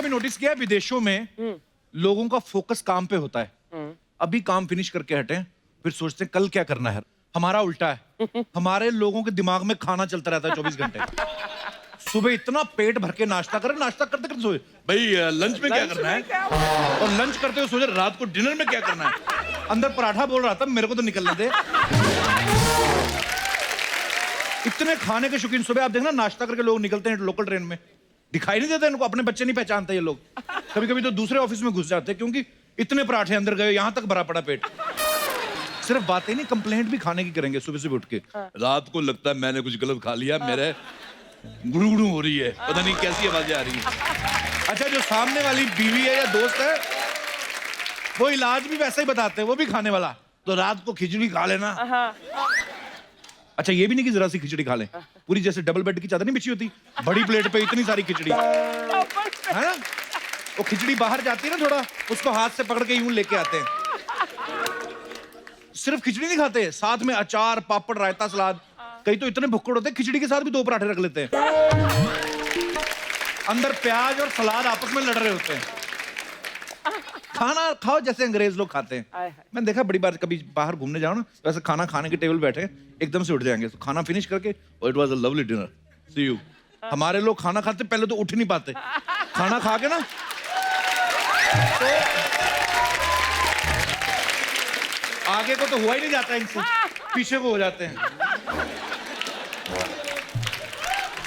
कभी नोटिस किया है विदेशों में लोगों का फोकस काम पे होता है। अभी काम फिनिश करके हटे फिर सोचते हैं कल क्या करना है। हमारा उल्टा है, हमारे लोगों के दिमाग में खाना चलता रहता है 24 घंटे। सुबह इतना पेट भर के नाश्ता करें, नाश्ता करते करते सोचे भाई लंच में क्या करना है, और लंच करते हुए सोचे रात को डिनर में क्या करना है। अंदर पराठा बोल रहा था मेरे को तो निकलने दे। इतने खाने के शौकीन। सुबह आप देखना नाश्ता करके लोग निकलते हैं लोकल ट्रेन में, दिखाई नहीं देता इनको, अपने बच्चे नहीं पहचानते ये लोग। कभी कभी तो दूसरे ऑफिस में घुस जाते हैं क्योंकि इतने पराठे अंदर गए, यहां तक भरा पड़ा पेट। सिर्फ बातें नहीं, कंप्लेंट भी खाने की करेंगे सुबह सुबह उठ के। रात को लगता है मैंने कुछ गलत खा लिया, मेरे गुड़गुड़ू हो रही है, पता नहीं कैसी आवाजें आ रही है। अच्छा, जो सामने वाली बीवी है या दोस्त है वो इलाज भी वैसा ही बताते हैं, वो भी खाने वाला, तो रात को खिचड़ी खा लेना। अच्छा, ये भी नहीं कि जरा सी खिचड़ी खा लें, पूरी जैसे डबल बेड की चादर नहीं बिछी होती, बड़ी प्लेट पे इतनी सारी खिचड़ी है ना। वो खिचड़ी बाहर जाती है ना थोड़ा, उसको हाथ से पकड़ के यूं लेके आते हैं। सिर्फ खिचड़ी नहीं खाते, साथ में अचार, पापड़, रायता, सलाद। कई तो इतने भुक्कड़ होते हैं खिचड़ी के साथ भी 2 पराठे रख लेते हैं। अंदर प्याज और सलाद आपस में लड़ रहे होते हैं। खाना खाओ जैसे अंग्रेज लोग खाते हैं। मैंने देखा बड़ी बार, कभी बाहर घूमने जाओ ना, वैसे खाना खाने के टेबल बैठे एकदम से उठ जाएंगे, तो खाना फिनिश करके it was a lovely dinner, see you. हमारे लोग खाना खाते पहले तो उठ नहीं पाते, खाना खा के ना तो आगे को तो हुआ ही नहीं जाता इनसे, पीछे को हो जाते हैं।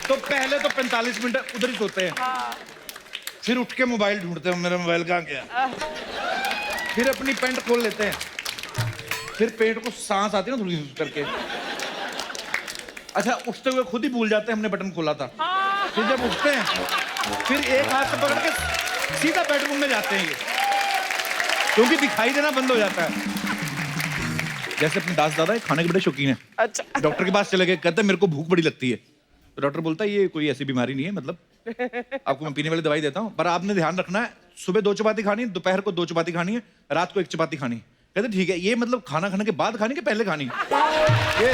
तो पहले तो 45 मिनट उधर ही सोते हैं, फिर उठ के मोबाइल ढूंढते हैं, मेरा मोबाइल कहाँ गया। फिर अपनी पैंट खोल लेते हैं, फिर पेट को सांस आती है ना थोड़ी करके। अच्छा, उठते हुए खुद ही भूल जाते हैं हमने बटन खोला था। फिर जब उठते हैं फिर एक हाथ से पकड़ के सीधा बेडरूम में जाते हैं ये, क्योंकि दिखाई देना बंद हो जाता है। जैसे अपने दास दादा खाने के बड़े शौकीन है। अच्छा। डॉक्टर के पास चले गए, कहते हैं मेरे को भूख बड़ी लगती है। तो डॉक्टर बोलता है ये कोई ऐसी बीमारी नहीं है, मतलब आपको मैं पीने वाली दवाई देता हूँ, पर आपने ध्यान रखना है सुबह 2 चपाती खानी है, दोपहर को 2 चपाती खानी है, रात को 1 चपाती खानी है। कहते ठीक है, ये मतलब खाना खाने के बाद खानी के पहले खानी? ये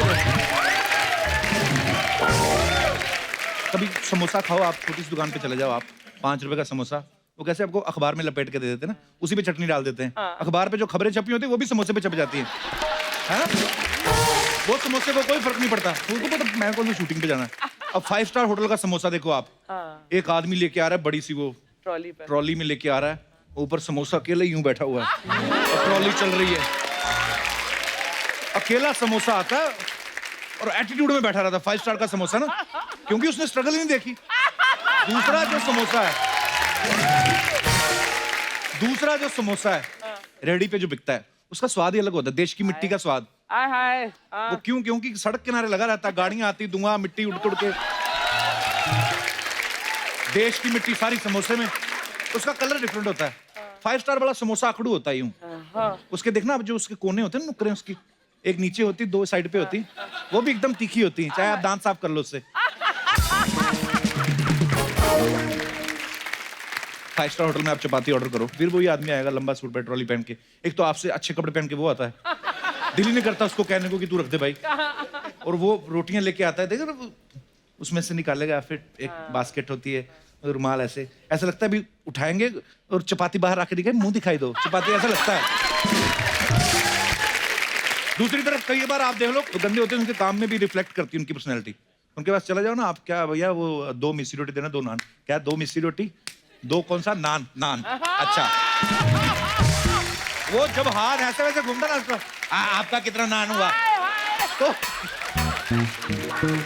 कभी समोसा खाओ आप, छोटी सी दुकान पे चले जाओ आप, 5 रुपए का समोसा, वो कैसे आपको अखबार में लपेट के दे देते हैं ना, उसी पे चटनी डाल देते हैं। अखबार पे जो खबरें छपी होती है वो भी समोसे पे छप जाती है ना। वो समोसे को कोई फर्क नहीं पड़ता, उनको पता मैं कौन सी शूटिंग पे जाना है। अब 5 स्टार होटल का समोसा देखो आप, एक आदमी लेके आ रहा है बड़ी सी वो ट्रॉली में लेके आ रहा है, ऊपर समोसा अकेले यूं बैठा हुआ है और ट्रॉली चल रही है, अकेला समोसा आता है और एटीट्यूड में बैठा रहता है। 5 स्टार का समोसा ना, क्योंकि उसने स्ट्रगल ही नहीं देखी। दूसरा जो समोसा है रेडी पे जो बिकता है, उसका स्वाद ही अलग होता है, देश की मिट्टी का स्वाद। वो क्यों? क्योंकि सड़क किनारे लगा रहता है, गाड़ियां आती, धुआं, मिट्टी उड़ के देश की मिट्टी सारी समोसे में, उसका कलर डिफरेंट होता है। 5 स्टार वाला समोसा आखड़ू होता है यूं, उसके देखना अब जो उसके कोने होते हैं नुक्करें, उसकी एक नीचे होती, 2 साइड पे होती, वो भी एकदम तीखी होती है, चाहे आप दांत साफ कर लो उससे। 5 स्टार होटल में आप चपाती ऑर्डर करो, फिर वही आदमी आएगा लंबा सूट पे ट्रॉली पहन के, एक तो आपसे अच्छे कपड़े पहन के वो आता है, दिल ही नहीं करता उसको कहने को कि तू रख दे भाई, और वो रोटियां लेके आता है, देखो उसमें से निकालेगा, फिर एक बास्केट होती है, रुमाल, ऐसे लगता है अभी उठाएंगे और चपाती बाहर आके दिखाए, मुंह दिखाई दो चपाती, ऐसा लगता है। दूसरी तरफ कई बार आप देख लो गंदे होते हैं, उनके काम में भी रिफ्लेक्ट करती है उनकी पर्सनैलिटी। उनके पास चला जाओ ना आप, क्या भैया वो 2 मिस्सी रोटी देना, 2 नान। क्या 2 मिस्सी रोटी, 2 कौन सा नान? नान। अच्छा, वो जब हाथ ऐसे वैसे घूमता ना उसको, आपका कितना नान हुआ,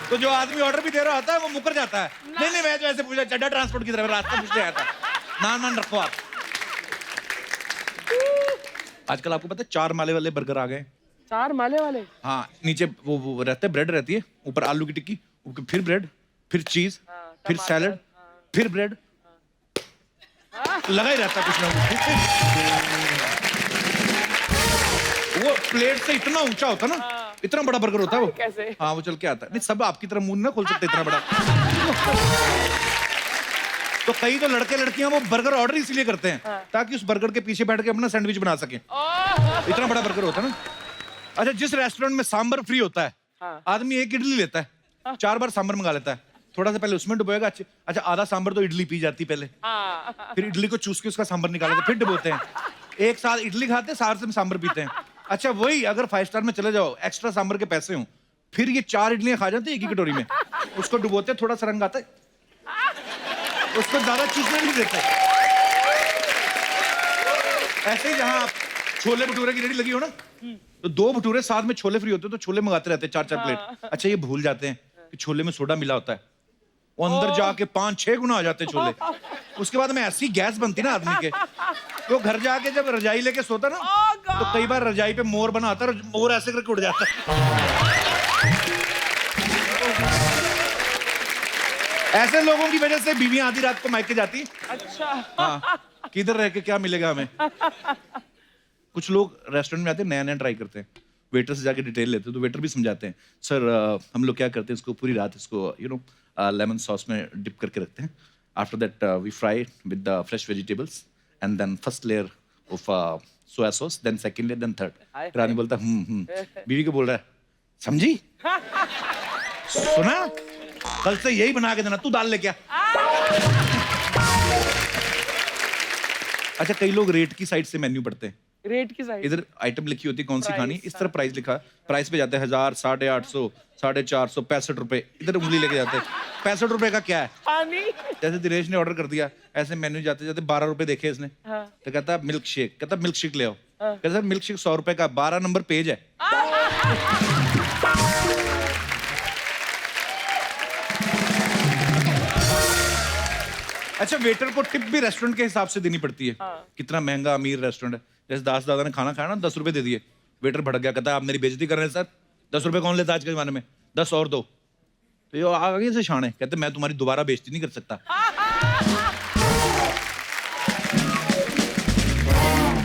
तो जो आदमी ऑर्डर भी दे रहा होता है वो मुकर जाता है। नहीं मैं तो ऐसे पूछा, चड्डा ट्रांसपोर्ट की तरफ रास्ता पूछने आया था, नान रखो आप। आजकल आपको पता है 4 माले वाले बर्गर आ गए। 4 माले वाले? हाँ, नीचे वो रहते हैं, ब्रेड रहती है, ऊपर आलू की टिक्की, फिर ब्रेड, फिर चीज, फिर सैलड, फिर ब्रेड, लगा ही रहता कुछ ना कुछ। वो प्लेट से इतना ऊंचा होता ना, इतना बड़ा बर्गर होता है वो। कैसे? हाँ, वो चल के आता है। नहीं, सब आपकी तरह मुंह ना खोल सकते इतना बड़ा। तो कई तो लड़के लड़कियां वो बर्गर ऑर्डर इसलिए करते हैं ताकि उस बर्गर के पीछे बैठ के अपना सैंडविच बना सके, इतना बड़ा बर्गर होता है ना। अच्छा, जिस रेस्टोरेंट में सांबर फ्री होता है, आदमी 1 इडली लेता है, 4 बार सांबर मंगा लेता है, थोड़ा सा पहले उसमें डुबोएगा। अच्छा आधा सांभर तो इडली पी जाती पहले, फिर इडली को चूस के उसका सांभर निकालते, फिर डुबोते हैं। एक साथ इडली खाते हैं, साथ में सांभर पीते हैं। अच्छा वही अगर 5 स्टार में चले जाओ, एक्स्ट्रा सांभर के पैसे हों, फिर ये 4 इडलियां खा जाते हैं एक ही कटोरी में। उसको डुबोते, थोड़ा सा रंग आता है, उसको ज्यादा चूसने नहीं देते। ऐसे ही जहां आप छोले भटूरे की रेडी लगी हो ना, तो 2 भटूरे साथ में छोले फ्री होते हैं, तो छोले मंगाते रहते हैं 4-4 प्लेट। अच्छा ये भूल जाते हैं कि छोले में सोडा मिला होता है, वो अंदर जाके 5-6 गुना हो जाते हैं छोले। उसके बाद में ऐसी गैस बनती ना आदमी के, तो घर जाके जब रजाई लेके सोता ना, तो कई बार रजाई पे मोर बना आता है, मोर ऐसे करके उड़ जाता है। ऐसे लोगों की वजह से बीवियां आधी रात को मायके जाती। अच्छा। हाँ, किधर रह के क्या मिलेगा हमें। कुछ लोग रेस्टोरेंट में आते हैं, नया नया ट्राई करते हैं, वेटर से जाके डिटेल लेते हैं, तो वेटर भी समझाते हैं, सर हम लोग क्या करते हैं, इसको पूरी रात इसको लेमन सॉस में डिप करके रखते हैं। After that we fry with the fresh vegetables and then first layer of soya sauce, then second layer, then third. फिर आदमी बोलता बीवी को बोल रहा है, समझी, सुना, कल से यही बना के देना, तू दाल लेके आ। अच्छा कई लोग रेट की साइड से मेन्यू पढ़ते हैं, रेट की साइड, इधर आइटम लिखी होती है कौन सी खानी, इस तरह प्राइस लिखा, प्राइस पे जाते हैं 1000, 850, 450, 65 रुपए, इधर उंगली लेके जाते हैं। 65 रुपए का क्या है, पानी। जैसे दिनेश ने ऑर्डर कर दिया, ऐसे मेन्यू जाते जाते 12 रुपए देखे इसने, तो कहता है मिल्क शेक, कहता मिल्क शेक ले आओ, कहता सर मिल्क शेक 100 रुपए का, 12 नंबर पेज है। अच्छा वेटर को टिप भी रेस्टोरेंट के हिसाब से देनी पड़ती है। कितना महंगा अमीर रेस्टोरेंट है, जैसे दास दादा ने खाना खाया ना, 10 रुपए दे दिए, वेटर भड़क गया, कहता है आप मेरी बेइज्जती कर रहे हैं सर, 10 रुपए कौन लेता आज के जमाने में, 10 और दो। तो ये आगे से शान है, कहते मैं तुम्हारी दोबारा बेइज्जती नहीं कर सकता।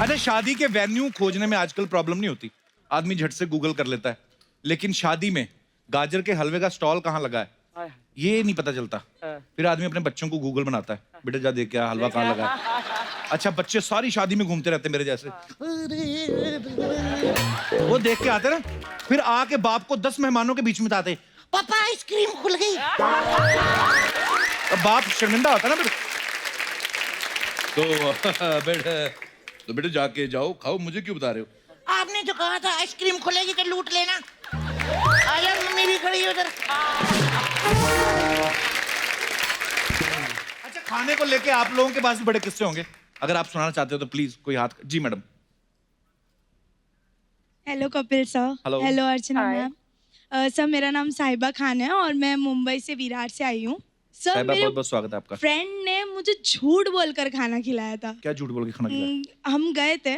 अच्छा शादी के वेन्यू खोजने में आजकल प्रॉब्लम नहीं होती, आदमी झट से गूगल कर लेता है, लेकिन शादी में गाजर के हलवे का स्टॉल कहाँ लगा है ये नहीं पता चलता। फिर आदमी अपने बच्चों को गूगल बनाता है, बेटा जा देख क्या हलवा कहाँ लगा है। अच्छा बच्चे सारी शादी में घूमते रहते मेरे जैसे, वो देख के आते ना, फिर आके बाप को 10 मेहमानों के बीच में बताते, पापा आइसक्रीम खुल गई। अब बाप शर्मिंदा होता ना फिर, तो बेटे जाके जाओ खाओ, मुझे क्यों बता रहे हो, आपने जो कहा था आइसक्रीम खुलेगी तो लूट लेना। आया मम्मी भी खड़ी है उधर। अच्छा खाने को लेके आप लोगों के पास भी बड़े किस्से होंगे, अगर आप सुनाना चाहते हो तो प्लीज कोई हाथ। जी madam. Hello Kapil sir. Hello. Hello Archana hi. Ma'am. Sir मेरा नाम साहिबा खान है और मैं मुंबई से विरार से आई हूँ। सर साहिबा मेरे बहुत बहुत स्वागत है आपका। फ्रेंड ने मुझे झूठ बोलकर खाना खिलाया था। क्या झूठ बोल के खाना खिलाया? हम गए थे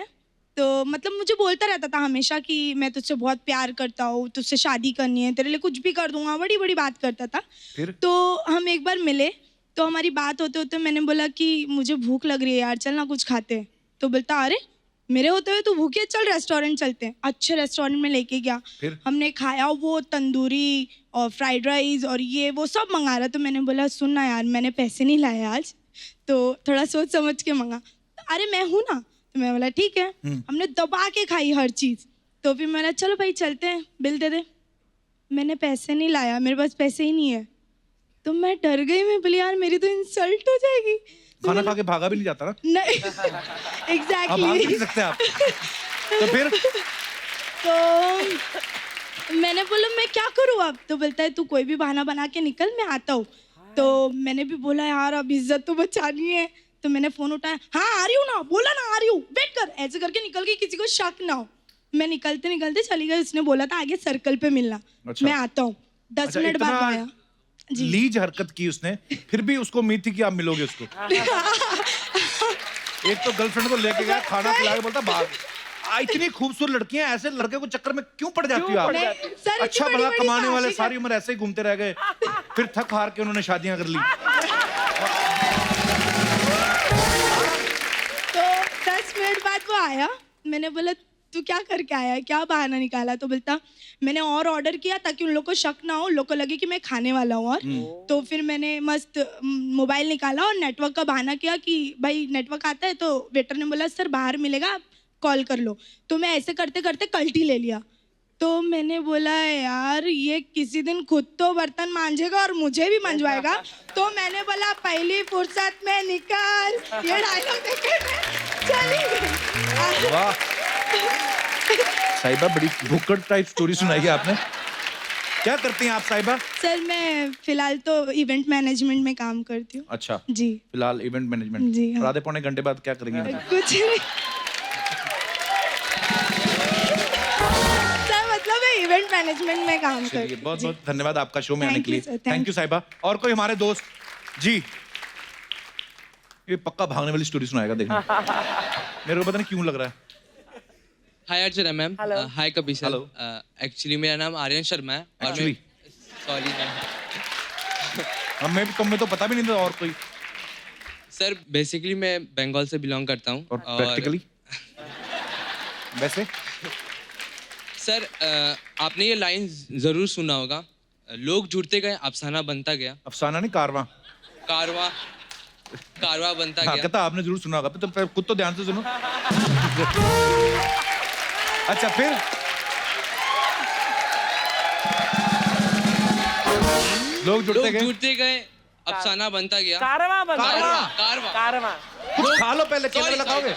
तो मतलब मुझे बोलता रहता था हमेशा कि मैं तुझसे बहुत प्यार करता हूँ, तुझसे शादी करनी है, तेरे लिए कुछ भी कर दूंगा, बड़ी बड़ी बात करता था। फिर? तो हम एक बार मिले तो हमारी बात होते होते मैंने बोला कि मुझे भूख लग रही है यार, चल ना कुछ खाते हैं। तो बोलता अरे मेरे होते हुए तू भूखी है, चल रेस्टोरेंट चलते हैं। अच्छे रेस्टोरेंट में लेके गया, फिर? हमने खाया, वो तंदूरी और फ्राइड राइस और ये वो सब मंगा रहा। तो मैंने बोला सुन ना यार, मैंने पैसे नहीं लाए आज, तो थोड़ा सोच समझ के मंगा। अरे मैं हूँ ना, तो मैं बोला ठीक है। हमने दबा के खाई हर चीज़। तो फिर मैं बोला चलो भाई चलते हैं, बिल दे दे। मैंने पैसे नहीं लाया, मेरे पास पैसे ही नहीं है। तो मैं डर गई, मैं बोली यार मेरी तो इंसल्ट हो जाएगी। खाना खा के भागा भी नहीं जाता ना? नहीं आप भाग भी एग्जैक्टली। नहीं सकते आप। तो फिर? तो मैंने बोला मैं क्या करूँ अब? तो बोलता है तू कोई भी बहाना बना के निकल, मैं आता हूँ। तो मैंने भी बोला यार अब इज्जत तो बचानी है। तो मैंने फोन उठाया, हाँ आ रही हूँ ना, बोला ना आ रही हूँ, वेट कर, ऐसे करके निकल गई, किसी को शक ना हो। मैं निकलते निकलते चली गई, उसने बोला था आगे सर्कल पे मिलना। अच्छा। मैं आता हूँ, 10 अच्छा, मिनट बाद इतना आया। जी। लीज हरकत की उसने, फिर भी उसको उम्मीद थी कि आप मिलोगे उसको। एक तो गर्लफ्रेंड को लेके गया, खाना खिला के बोलता भाग। इतनी खूबसूरत लड़कियां, ऐसे लड़के को चक्कर में क्यों पड़ जाती हो आप? सर, इतनी अच्छा बड़ी भला बड़ी कमाने वाले बात है। सारी उम्र ऐसे ही घूमते रह गए, फिर थक हार के उन्होंने शादियां कर ली। तो 10 मिनट बाद वो आया, मैंने बोला तू क्या करके आया है, क्या बहाना निकाला? तो बोलता मैंने और ऑर्डर किया ताकि उन लोग को शक ना हो, लोग को लगे कि मैं खाने वाला हूँ। और तो फिर मैंने मस्त मोबाइल निकाला और नेटवर्क का बहाना किया कि भाई नेटवर्क आता है। तो वेटर ने बोला सर बाहर मिलेगा, आप कॉल कर लो। तो मैं ऐसे करते करते कल्टी ले लिया। तो मैंने बोला यार ये किसी दिन खुद तो बर्तन मांजेगा और मुझे भी मंजवाएगा, तो मैंने बोला पहली फुर्सत में निकाल, ये डायलॉग देके मैं चली गई। वाह साहिबा, बड़ी भुक्कड़ टाइप स्टोरी सुनाई है आपने। क्या करती हैं आप साहिबा? सर मैं फिलहाल तो इवेंट मैनेजमेंट में काम करती हूँ। अच्छा, जी फिलहाल इवेंट मैनेजमेंट। जी, हाँ। और आधे पौने घंटे बाद क्या करेंगे? कुछ नहीं सर, मतलब मैं इवेंट मैनेजमेंट में काम करती चलिए, हूँ। बहुत जी। बहुत धन्यवाद आपका शो में आने Thank के लिए। you, sir. Thank Thank you साहिबा। और कोई हमारे दोस्त जी, ये पक्का भागने वाली स्टोरी सुनाएगा, देखना। मेरे को पता नहीं क्यों लग रहा है। हाय अर्चना मैम। हाय कपिल सर। Hello. एक्चुअली मेरा नाम आर्यन शर्मा है और Actually? सॉरी हमें तुम्हें तो पता भी नहीं था। और कोई? सर बेसिकली मैं बंगाल से बिलोंग करता हूँ और प्रैक्टिकली वैसे? सर आपने ये लाइन जरूर सुना होगा, लोग जुड़ते गए अफसाना बनता गया, अफसाना नहीं, कारवां। कारवा कारवा बनता हाँ, गया। कहता आपने जरूर सुना होगा, तो खुद तो ध्यान से सुनो। अच्छा, फिर लोग जुड़ते लोग गए, जुड़ते गए अफसाना बनता गया। कारवा बन कारवां। कारवा कारवा। कुछ खा लो पहले, केले Sorry, लगाओगे?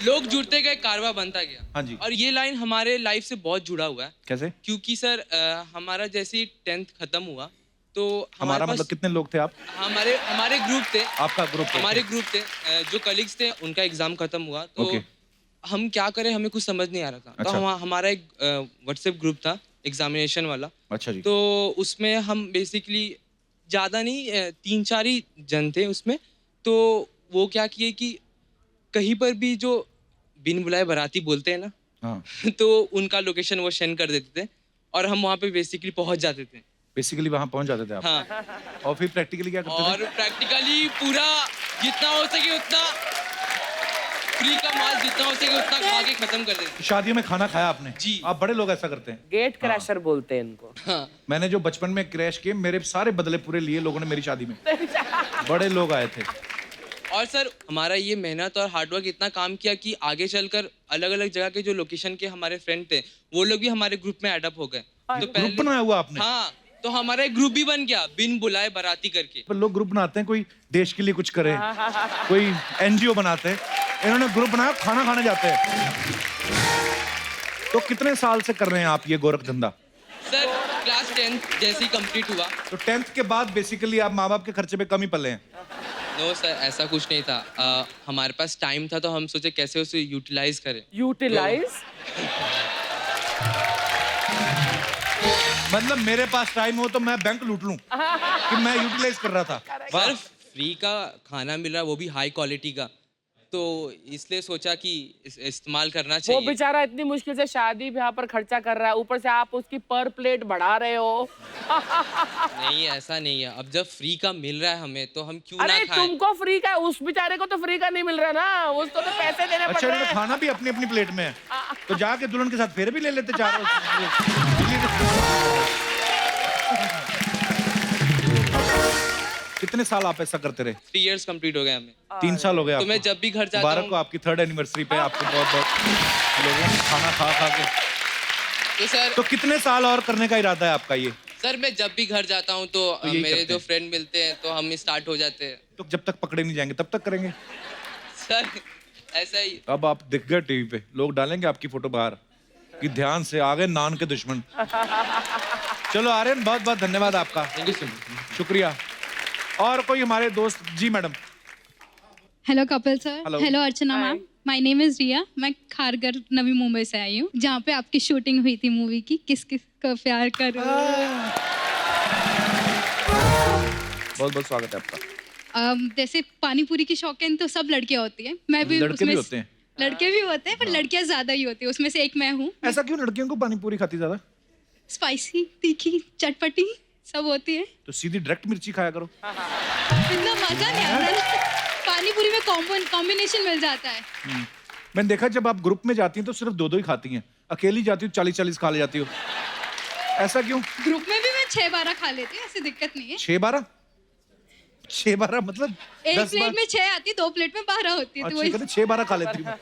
लोग जुड़ते गए कारवा बनता गया। हाँ जी। और ये लाइन हमारे लाइफ से बहुत जुड़ा हुआ है, कैसे? क्योंकि सर हमारा जैसे ही 10th खत्म हुआ तो हमारा पास मतलब कितने लोग थे आप? हमारे ग्रुप थे। आपका ग्रुप? हमारे ग्रुप थे, जो कलीग्स थे उनका एग्जाम खत्म हुआ तो Okay. हम क्या करें, हमें कुछ समझ नहीं आ रहा था। तो अच्छा। हमारा एक व्हाट्सएप ग्रुप था एग्जामिनेशन वाला। अच्छा जी। तो उसमें हम बेसिकली ज़्यादा नहीं 3-4 ही जन थे उसमें। तो वो क्या किए कि कहीं पर भी जो बिन बुलाए बाराती बोलते हैं ना, हाँ, तो उनका लोकेशन वो सेंड कर देते थे और हम वहाँ पे बेसिकली पहुँच जाते थे। बेसिकली वहां पहुंच जाते थे आप। हाँ, और फिर प्रैक्टिकली क्या करते और प्रैक्टिकली पूरा जितना हो सके उतना फ्री का माल जितना हो सके उतना खा के खत्म कर देते। थे? शादियों में खाना खाया आपने? जी। आप बड़े लोग ऐसा करते हैं। गेट क्रैशर बोलते हैं इनको। हाँ, मैंने जो बचपन में क्रैश किए, मेरे सारे बदले पूरे लिए लोगों ने मेरी शादी में। बड़े लोग आए थे। और सर हमारा ये मेहनत और हार्डवर्क इतना काम किया कि आगे चलकर अलग अलग जगह के जो लोकेशन के हमारे फ्रेंड थे वो लोग भी हमारे ग्रुप में एडअप हो गए। तो ग्रुप बनाया हुआ आपने? हाँ, तो हमारा एक ग्रुप भी बन गया बिन बुलाए बाराती करके। पर लोग ग्रुप बनाते हैं, कोई देश के लिए कुछ करे, कोई एनजीओ बनाते हैं। इन्होंने ग्रुप बनाया, खाना खाने जाते हैं। तो कितने साल से कर रहे हैं आप ये गोरख धंधा? सर क्लास 10th जैसे ही कंप्लीट हुआ। तो 10th के बाद बेसिकली आप माँ बाप के खर्चे पे कम ही पले हैं? नो सर, ऐसा कुछ नहीं था। हमारे पास टाइम था तो हम सोचे कैसे उसे यूटिलाइज करें। यूटिलाइज मतलब मेरे पास टाइम हो तो मैं बैंक लूट लूं कि मैं यूटिलाइज कर रहा था। सर फ्री का खाना मिल रहा है, वो भी हाई क्वालिटी का, तो इसलिए सोचा कि इस्तेमाल करना वो चाहिए। बेचारा इतनी मुश्किल से शादी ब्याह पर खर्चा कर रहा है, ऊपर से आप उसकी पर प्लेट बढ़ा रहे हो। नहीं, ऐसा नहीं है। अब जब फ्री का मिल रहा है हमें तो हम क्यों ना अरे खाएं। तुमको फ्री का, उस बेचारे को तो फ्री का नहीं मिल रहा ना, उसको तो पैसे देने पड़ अच्छा, रहे इन्होंने हैं। खाना भी अपनी अपनी प्लेट में है, तो जाके दुल्हन के साथ फेरे भी ले लेते चारों। कितने साल आप ऐसा करते रहे? 3 years कंप्लीट हो गए हमें। 3 साल हो गए तो आपको? मैं जब भी घर जाता मुबारक हो हूँ आपकी 3rd एनिवर्सरी पे, आपको बहुत बहुत लोगों ने खाना खा खा के। तो सर तो कितने साल और करने का इरादा है आपका ये? सर मैं जब भी घर जाता हूँ तो यही मेरे करते जो हैं। फ्रेंड मिलते हैं तो हम स्टार्ट हो जाते हैं। तो जब तक पकड़े नहीं जाएंगे तब तक करेंगे? सर ऐसा ही। अब आप दिख गए टीवी पे, लोग डालेंगे आपकी फोटो बाहर कि ध्यान से आ गए नान के दुश्मन। चलो आर्यन, बहुत बहुत धन्यवाद आपका। Thank you so much. शुक्रिया। और कोई हमारे दोस्त? जी madam. Hello Kapil sir. Hello. Hello Archana ma'am. My name is Riya. मैं खारगर नवी मुंबई से आई हूँ, जहाँ पे आपकी शूटिंग हुई थी मूवी की किस किस को प्यार करो। बहुत बहुत स्वागत है आपका। जैसे पानी पूरी की शौकीन तो सब लड़कियाँ होती हैं, मैं भी लड़के भी उसमें होते हैं? लड़के भी होते हैं, पर लड़कियाँ ज़्यादा ही होती है, उसमें से एक मैं हूँ। ऐसा क्यों लड़कियों को पानी पूरी खाती ज्यादा? स्पाइसी, तीखी, चटपटी सब होती है, तो सीधी डायरेक्ट मिर्ची खाया करो। इतना मज़ा नहीं आता ना। पानी पूरी में कॉम्बिनेशन मिल जाता है। मैंने देखा जब आप ग्रुप में जाती हैं तो सिर्फ 2-2 ही खाती हैं, अकेली जाती हो 40-40 खा ले जाती हो, ऐसा क्यों? ग्रुप में भी मैं 6-12 खा लेती हूँ, ऐसी दिक्कत नहीं है। 6-12? 6-12 मतलब एक 10 प्लेट में 6 आती, 2 प्लेट में 12 होती है, तो अच्छा, वही कहते 6-12 खा लेती हूँ।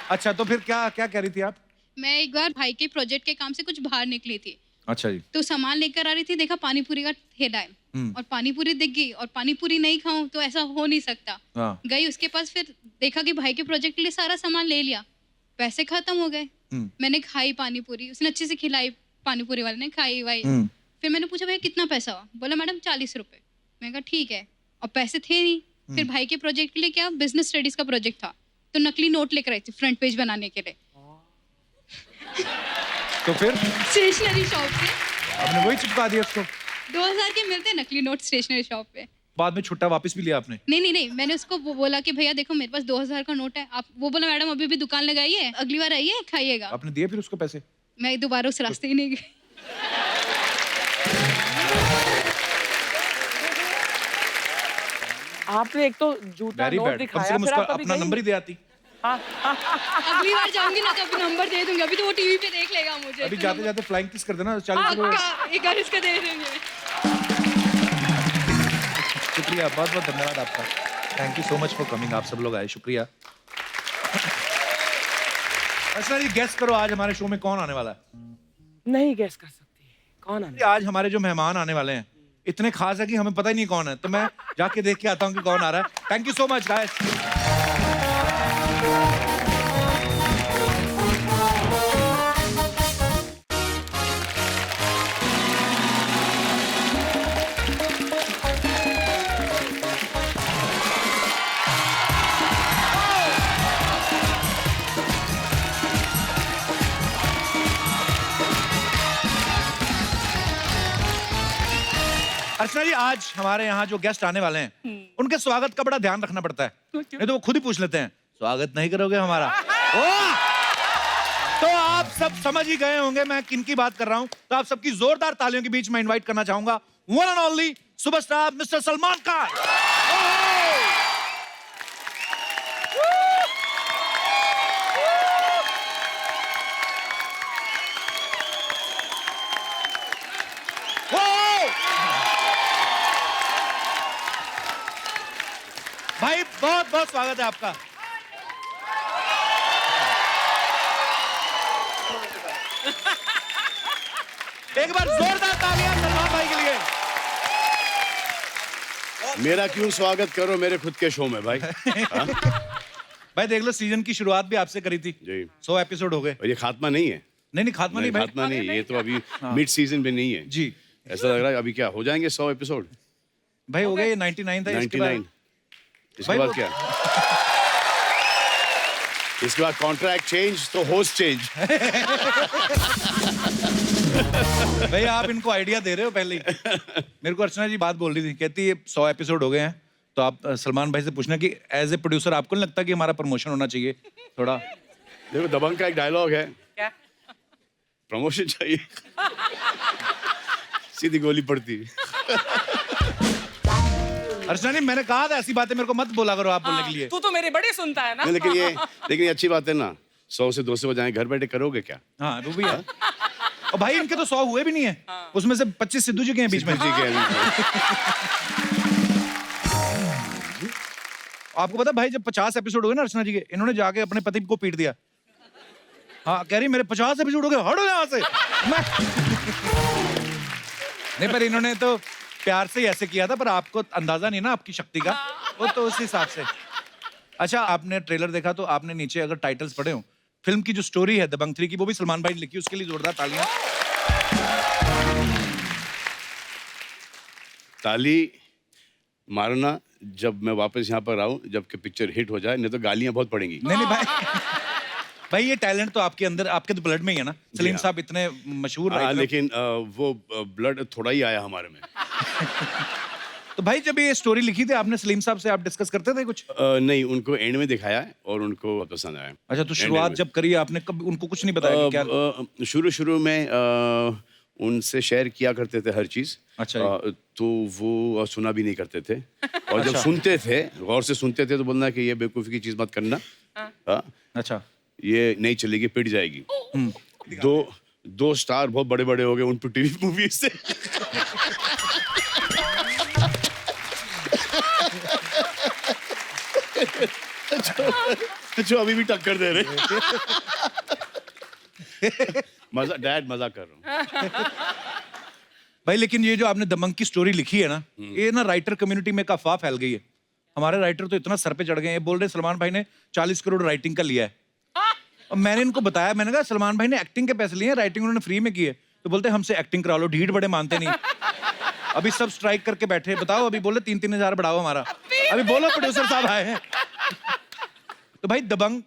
अच्छा, तो फिर क्या क्या कह रही थी आप? मैं एक बार भाई के प्रोजेक्ट के काम से कुछ बाहर निकली थी, अच्छा जी। तो सामान लेकर आ रही थी, देखा पानी पूरी का ठेला है और पानी पूरी दिख गई और पानी पूरी नहीं खाऊं तो ऐसा हो नहीं सकता। हाँ। गई उसके पास, फिर देखा कि भाई के प्रोजेक्ट के लिए सारा सामान ले लिया, पैसे खत्म हो गए। मैंने खाई पानी पूरी, उसने अच्छे से खिलाई, पानी पूरी वाले ने खाई वाई। फिर मैंने पूछा भैया कितना पैसा हुआ? बोला मैडम 40 रुपए। मैंने कहा ठीक है, और पैसे थे नहीं। फिर भाई के प्रोजेक्ट के लिए क्या, बिजनेस स्टडीज का प्रोजेक्ट था, तो नकली नोट लेकर आई थी फ्रंट पेज बनाने के लिए। तो फिर स्टेशनरी शॉप से आपने वही चिपका दिया उसको? 2000 के मिलते हैं नकली नोट स्टेशनरी शॉप पे। बाद में छुट्टा वापस भी लिया आपने? नहीं, मैंने उसको बोला कि भैया देखो मेरे पास 2000 का नोट है। आप, वो बोला मैडम अभी भी दुकान लगाई है, अगली बार आइए खाइएगा। आपने दिए फिर उसको पैसे? मैं दोबारा उस रास्ते ही नहीं गई। आपने एक तो झूठा वेरी नोट बैड। कम से दिखाया, कम फिर उसका आप कभी अपना गई नंबर ही दे आती। अगली बार जाऊंगी ना तो अपना नंबर दे दूंगी, अभी तो वो टीवी पे देख लेगा मुझे। अभी तो जाते जाते फ्लाइंग किस कर देना 40 रुपए। एक बार इसका दे देंगे। शुक्रिया, बहुत बहुत धन्यवाद आपका। Thank you so much for coming. आप सब लोग आए, शुक्रिया। अच्छा जी, गेस करो आज हमारे शो में कौन आने वाला है? नहीं गैस कर सकती कौन आने? आज हमारे जो मेहमान आने वाले हैं इतने खास है कि हमें पता ही नहीं कौन है, तो मैं जाके देख के आता हूँ कि कौन आ रहा है। Thank you so much guys. Archana ji, आज हमारे यहाँ जो गेस्ट आने वाले हैं उनके स्वागत का बड़ा ध्यान रखना पड़ता है, नहीं तो वो खुद ही पूछ लेते हैं स्वागत नहीं करोगे हमारा। तो आप सब समझ ही गए होंगे मैं किनकी बात कर रहा हूँ। तो आप सबकी जोरदार तालियों के बीच में इनवाइट करना चाहूंगा one and only superstar mister Salman Khan. भाई बहुत बहुत स्वागत है आपका। एक बार जोरदार तालियां सलमान भाई के लिए। मेरा क्यों स्वागत करो मेरे खुद के शो में भाई। हाँ? भाई देख लो, सीजन की शुरुआत भी आपसे करी थी जी। 100 एपिसोड हो गए। और ये खात्मा नहीं है। नहीं खात्मा नहीं भाई। खात्मा नहीं, ये तो अभी मिड सीजन भी नहीं है जी। ऐसा लग रहा है अभी क्या हो जाएंगे 100 एपिसोड। भाई हो गए, ये 99 था। इसके बाद 99 इसके भाई बाद वो- क्या? इसके बाद कॉन्ट्रैक्ट चेंज तो होस्ट चेंज। भाई आप इनको आइडिया दे रहे हो पहले ही। मेरे को अर्चना जी बात बोल रही थी, कहती है 100 एपिसोड हो गए हैं, तो आप सलमान भाई से पूछना कि एज ए प्रोड्यूसर आपको नहीं लगता कि हमारा प्रमोशन होना चाहिए थोड़ा? देखो दबंग का एक डायलॉग है, क्या? प्रमोशन चाहिए सीधी गोली पड़ती। अर्चना जी, मैंने कहा था ऐसी बातें मेरे को मत बोला करो आप बोलने के लिए। तू तो मेरी बड़ी सुनता है ना। नहीं, लेकिन ये अच्छी बात है ना, 100 से 200 बजाएं घर बैठे करोगे क्या? हाँ वो भी है। और भाई इनके तो 100 हुए भी नहीं है, उसमें से 25 सिद्धू जी के हैं बीच में। जी के आपको पता भाई, जब 50 एपिसोड हो गए ना अर्चना जी के, इन्होंने जाके अपने पति को पीट दिया। हाँ, कह रही मेरे 50 एपिसोड हो गए, हटो यहाँ से। नहीं, पर इन्होंने तो प्यार से ही ऐसे किया था, पर आपको अंदाजा नहीं ना आपकी शक्ति का, वो तो उस हिसाब से। अच्छा, आपने ट्रेलर देखा तो आपने नीचे अगर टाइटल्स पढ़े हो, फिल्म की जो स्टोरी है दबंग 3 की, वो भी सलमान भाई ने लिखी, उसके लिए जोरदार तालियां। ताली मारना जब मैं वापस यहाँ पर आऊँ, जबकि पिक्चर हिट हो जाए, नहीं तो गालियाँ बहुत पड़ेंगी। नहीं भाई, भाई ये टैलेंट तो आपके अंदर, आपके तो ब्लड में ही है ना। सलीम हाँ। साहब इतने मशहूर हाँ, राइटर। लेकिन वो ब्लड थोड़ा ही आया हमारे में। तो भाई जब ये स्टोरी लिखी थी आपने सलीम साहब से, आप डिस्कस करते थे कुछ? नहीं, उनको एंड में दिखाया है और उनको पसंद आया। अच्छा, तो शुरुआत जब करी आपने, कब उनको कुछ नहीं बताया कि क्या? शुरू में उनसे शेयर किया करते थे हर चीज। अच्छा। तो वो सुना भी नहीं करते थे, और जब सुनते थे, गौर से सुनते थे, तो बोलना कि ये बेवकूफ़ी की चीज मत करना। हाँ, अच्छा, ये नहीं चलेगी, पिट जाएगी। दो स्टार बहुत बड़े बड़े हो गए उन पर टीवी मूवी से। जो अभी भी टक्कर दे रहे। मजा डैड मजा कर रहा हूँ। भाई लेकिन ये जो आपने दबंग की स्टोरी लिखी है ना, ये ना राइटर कम्युनिटी में एक अफवाह फैल गई है। हमारे राइटर तो इतना सर पे चढ़ गए हैं, बोल रहे सलमान भाई ने 40 करोड़ राइटिंग का लिया है। और मैंने इनको बताया, मैंने कहा सलमान भाई ने एक्टिंग के पैसे लिए हैं, राइटिंग उन्होंने फ्री में की है। तो बोलते हमसे एक्टिंग करा लो, ढीठ बड़े मानते नहीं। अभी सब स्ट्राइक करके बैठे, बताओ अभी बोले 3-3 हजार बढ़ाओ हमारा। अभी बोलो प्रोड्यूसर साहब आए हैं। तो भाई दबंग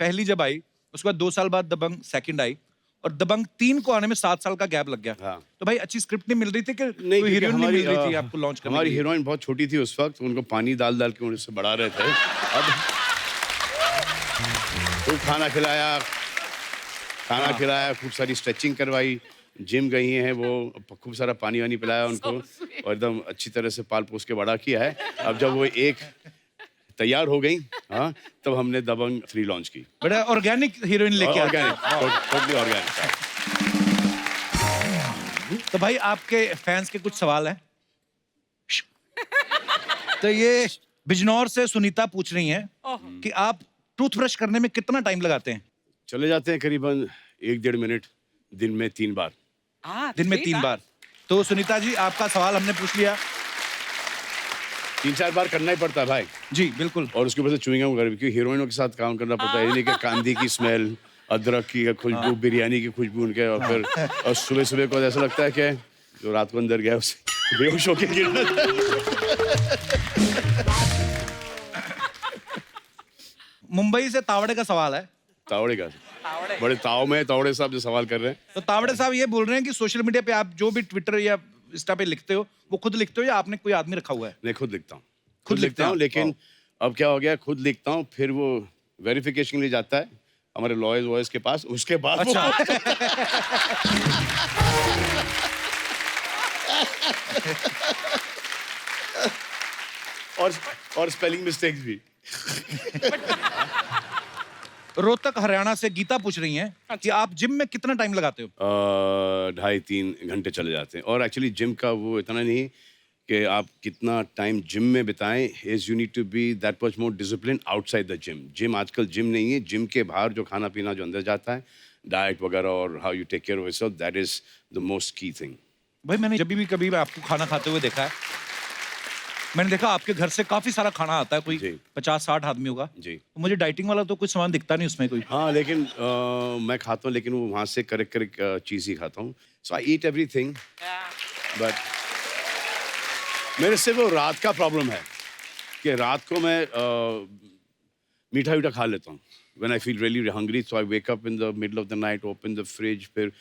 पहली जब आई, उसके बाद 2 साल बाद दबंग सेकंड आई, और दबंग 3 को आने में 7 साल का गैप लग गया। हाँ। तो भाई अच्छी स्क्रिप्ट नहीं मिल रही थी कि नहीं, कोई हीरोइन नहीं मिल रही थी हमारी आपको लॉन्च करने हमारी के लिए? हीरोइन बहुत छोटी थी उस वक्त, उनको पानी डाल डाल के उनसे बढ़ा रहे थे। अब खूब खाना खिलाया, खूब सारी स्ट्रेचिंग करवाई, जिम गई हैं वो, खूब सारा पानी वानी पिलाया उनको, और एकदम अच्छी तरह से पाल पोस के बड़ा किया है। अब जब वो एक तैयार हो गई, हाँ, तब हमने दबंग 3 लॉन्च की। बड़ा ऑर्गेनिक हीरोइन लेके आए। Organic, totally organic. तो भाई आपके फैंस के कुछ सवाल हैं। तो ये बिजनौर से सुनीता पूछ रही हैं कि आप टूथब्रश करने में कितना टाइम लगाते हैं? चले जाते हैं करीबन 1-1.5 मिनट, दिन में 3 बार। दिन में 3 बार। तो सुनीता जी आपका सवाल हमने पूछ लिया। 3-4 बार करना ही पड़ता है भाई। जी बिल्कुल। और उसके ऊपर से चुइंगम वगैरह, क्योंकि हीरोइनों के साथ काम करना पड़ता है। ये नहीं कि कांदी की स्मेल, अदरक की खुशबू, बिरयानी की खुशबू उनके, और फिर और सुबह सुबह को ऐसा लगता है कि जो रात को अंदर गया उसे बेहोश होके गिरना। मुंबई से तावड़े का सवाल है। तावड़े का बड़े ताव में तावड़े साहब जो सवाल कर रहे हैं। तो तावड़े साहब ये बोल रहे हैं कि सोशल मीडिया पे आप जो भी ट्विटर या इंस्टा पे लिखते हो, वो खुद लिखते हो या आपने कोई आदमी रखा हुआ है? नहीं, खुद लिखता हूँ, खुद लिखते लिखता हूँ। हैं? लेकिन अब क्या हो गया, खुद लिखता हूँ, फिर वो वेरिफिकेशन के लिए जाता है हमारे लॉयर्स वॉयर्स के पास, उसके बाद अच्छा। और स्पेलिंग मिस्टेक्स भी। रोहतक हरियाणा से गीता पूछ रही हैं कि आप जिम में कितना टाइम लगाते हो? 2.5-3 घंटे चले जाते हैं। और एक्चुअली जिम का वो इतना नहीं कि आप कितना टाइम जिम में बिताएं, is you need to be that much more discipline outside the gym. Gym आजकल जिम नहीं है, जिम के बाहर जो खाना पीना जो अंदर जाता है, डाइट वगैरह, और how you take care of yourself, that is the most key thing. भाई मैंने जब भी कभी आपको खाना खाते हुए देखा है, मैंने देखा आपके घर से काफी सारा खाना आता है, कोई जी। 50-60 आदमी होगा जी। मुझे डाइटिंग वाला तो कुछ सामान दिखता नहीं उसमें कोई। हाँ, लेकिन मैं खाता हूँ, लेकिन वो वहाँ से करेक्ट चीज़ ही खाता हूँ। सो आई ईट एवरीथिंग, बट मेरे से वो रात का प्रॉब्लम है कि रात को मैं मीठा वीठा खा लेता हूँ। When I feel really hungry, so I wake up in the middle of the night, open the fridge, फिर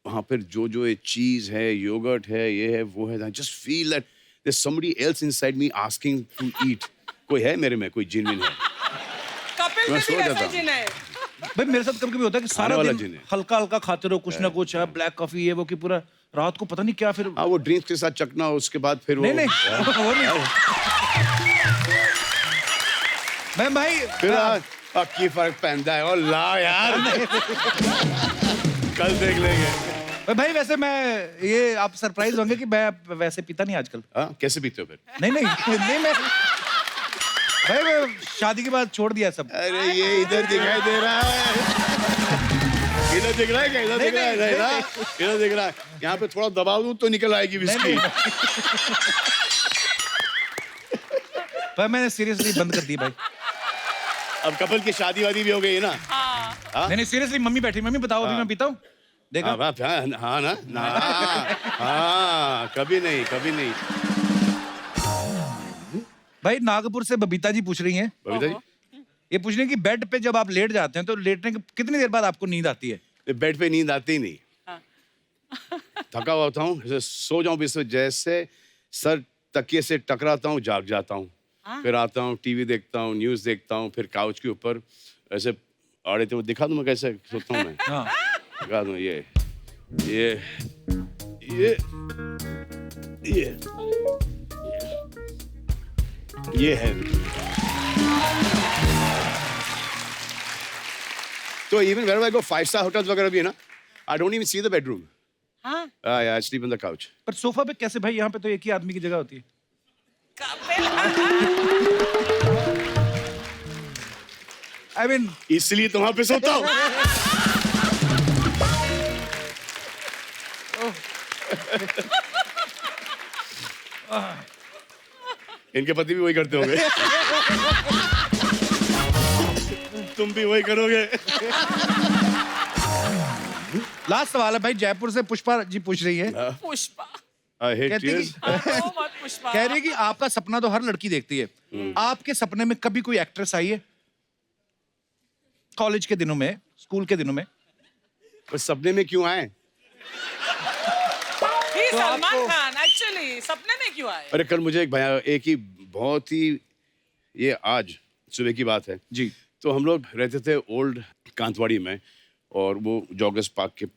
वहाँ पर जो ये चीज़ है, योगर्ट है, ये है, वो है, I just feel that there's somebody else inside me asking to eat. कोई है मेरे में, कोई जिन है। कपिल मैं में सो भी जाता ऐसा हूँ। जिन है। भाई मेरे साथ कभी-कभी होता है कि सारा वाला दिन जिन है। हल्का हल्का खाते रहो, कुछ ना कुछ, ब्लैक कॉफी ये वो, कि पूरा रात को पता नहीं क्या फिर। हाँ, वो ड्रिंक्स के साथ चकना, उसके बाद फिर वो नहीं नहीं वो नहीं। मैं भाई फिर की फर्क पहनता है, और ला यार कल देख लेंगे। भाई वैसे मैं ये आप सरप्राइज होंगे कि मैं वैसे पीता नहीं आजकल। हाँ, कैसे पीते हो फिर? नहीं नहीं नहीं मैं भाई मैं शादी के बाद छोड़ दिया सब। अरे ये इधर दिखाई दे रहा है, इधर दिख रहा है क्या? इधर नहीं, दिख रहा है, नहीं, नहीं ना? इधर दिख रहा है। यहाँ पे थोड़ा दबाव दूं तो निकल आएगी विस्की। भाई मैंने सीरियसली बंद कर दी भाई। अब कपल की शादी वादी भी हो गई है ना? नहीं नहीं सीरियसली, मम्मी बैठी, मम्मी बताओ अभी मैं पीता हूँ, देखा? हाँ, हाँ ना, हाँ, कभी नहीं, कभी नहीं। भाई नागपुर से बबीता जी पूछ रही हैं, बबीता जी, ये पूछ रही हैं कि बेड पे जब आप लेट जाते हैं तो लेटने के कितनी देर बाद आपको नींद आती है? बेड पे नींद आती ही नहीं। थका हुआ होता हूँ, जैसे सो जाऊं बिस्तर, जैसे सर तकिए से टकराता हूँ, जाग जाता हूँ। फिर आता हूँ, टीवी देखता हूँ, न्यूज़ देखता हूँ, फिर काउच के ऊपर ऐसे आड़े थे, वो दिखा दूँ मैं कैसे सोता हूँ मैं। हाँ दिखा दूँ, ये है। तो even where I go 5-star hotels वगैरह भी है ना, I don't even see the bedroom. हाँ? I sleep on the couch. पर सोफा पे कैसे भाई? यहाँ पे तो एक ही आदमी की जगह होती है। आई मीन इसलिए तो वहां पे सोता हूँ। इनके पति भी वही करते होंगे। तुम भी वही करोगे। लास्ट सवाल है भाई, जयपुर से पुष्पा जी पूछ रही है। पुष्पा I hate कहती tears. ओ मत पुष्पा कह रही है कि आपका सपना तो हर लड़की देखती है, आपके सपने में कभी कोई एक्ट्रेस आई है? कॉलेज के दिनों में, स्कूल के दिनों में? पर सपने में क्यों आए? ही सलमान खान एक्चुअली सपने में क्यों आए? अरे कल मुझे एक ही बहुत ही, ये आज सुबह की बात है जी। तो हम लोग रहते थे ओल्ड कांतवाड़ी में, और वो जॉगर्स पार्क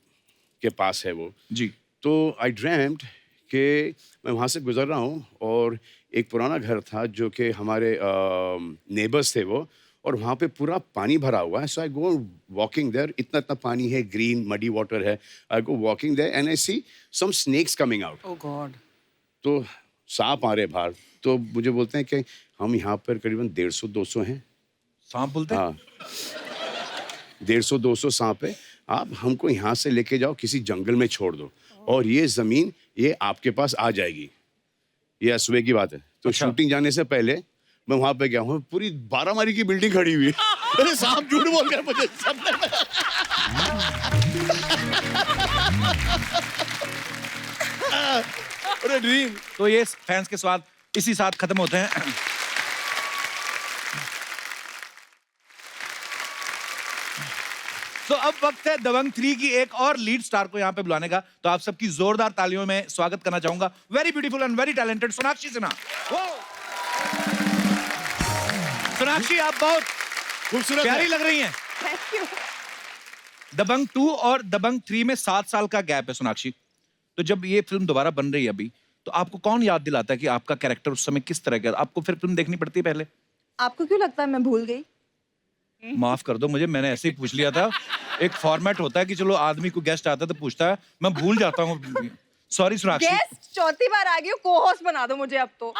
के पास है वो। जी। तो आई ड्रीम्ड कि मैं वहाँ से गुजर रहा हूँ और एक पुराना घर था जो कि हमारे नेबर्स थे वो, और वहाँ पे पूरा पानी भरा हुआ है। सो आई गो वॉकिंग देयर, इतना इतना पानी है, ग्रीन मडी वाटर है। I go walking there and I see some snakes coming out. Oh God. तो सांप आ रहे बाहर, तो मुझे बोलते हैं कि हम यहाँ पर करीबन 150-200 हैं। सांप बोलते हैं? हाँ, 150-200 सांप है, आप हमको यहाँ से लेके जाओ, किसी जंगल में छोड़ दो, और ये जमीन ये आपके पास आ जाएगी। ये सुबह की बात है। तो शूटिंग जाने से पहले मैं वहां पे गया हूँ, पूरी 12 मारी की बिल्डिंग खड़ी हुई है। अरे सांप झूठ बोल गया मुझे सपने में। अरे ड्रीम। तो ये फैंस के स्वाद इसी साथ खत्म होते हैं। तो अब वक्त है दबंग 3 की एक और लीड स्टार को यहाँ पे बुलाने का। तो आप सबकी जोरदार तालियों में स्वागत करना चाहूंगा very beautiful and very talented Sonakshi Sinha. Sonakshi, आप बहुत खूबसूरत प्यारी लग रही हैं। दबंग 2 और दबंग 3 में 7 साल का गैप है सोनाक्षी। तो जब ये फिल्म दोबारा बन रही है अभी, तो आपको कौन याद दिलाता है कि आपका कैरेक्टर उस समय किस तरह का? आपको फिर फिल्म देखनी पड़ती है पहले? आपको क्यों लगता है मैं भूल गई? माफ कर दो मुझे, मैंने ऐसे ही पूछ लिया था। एक फॉर्मेट होता है कि चलो आदमी को गेस्ट आता है तो पूछता है, मैं भूल जाता हूँ। सॉरी सोनाक्षी। गेस्ट चौथी बार आ गई हूँ, को होस्ट बना दो मुझे अब तो।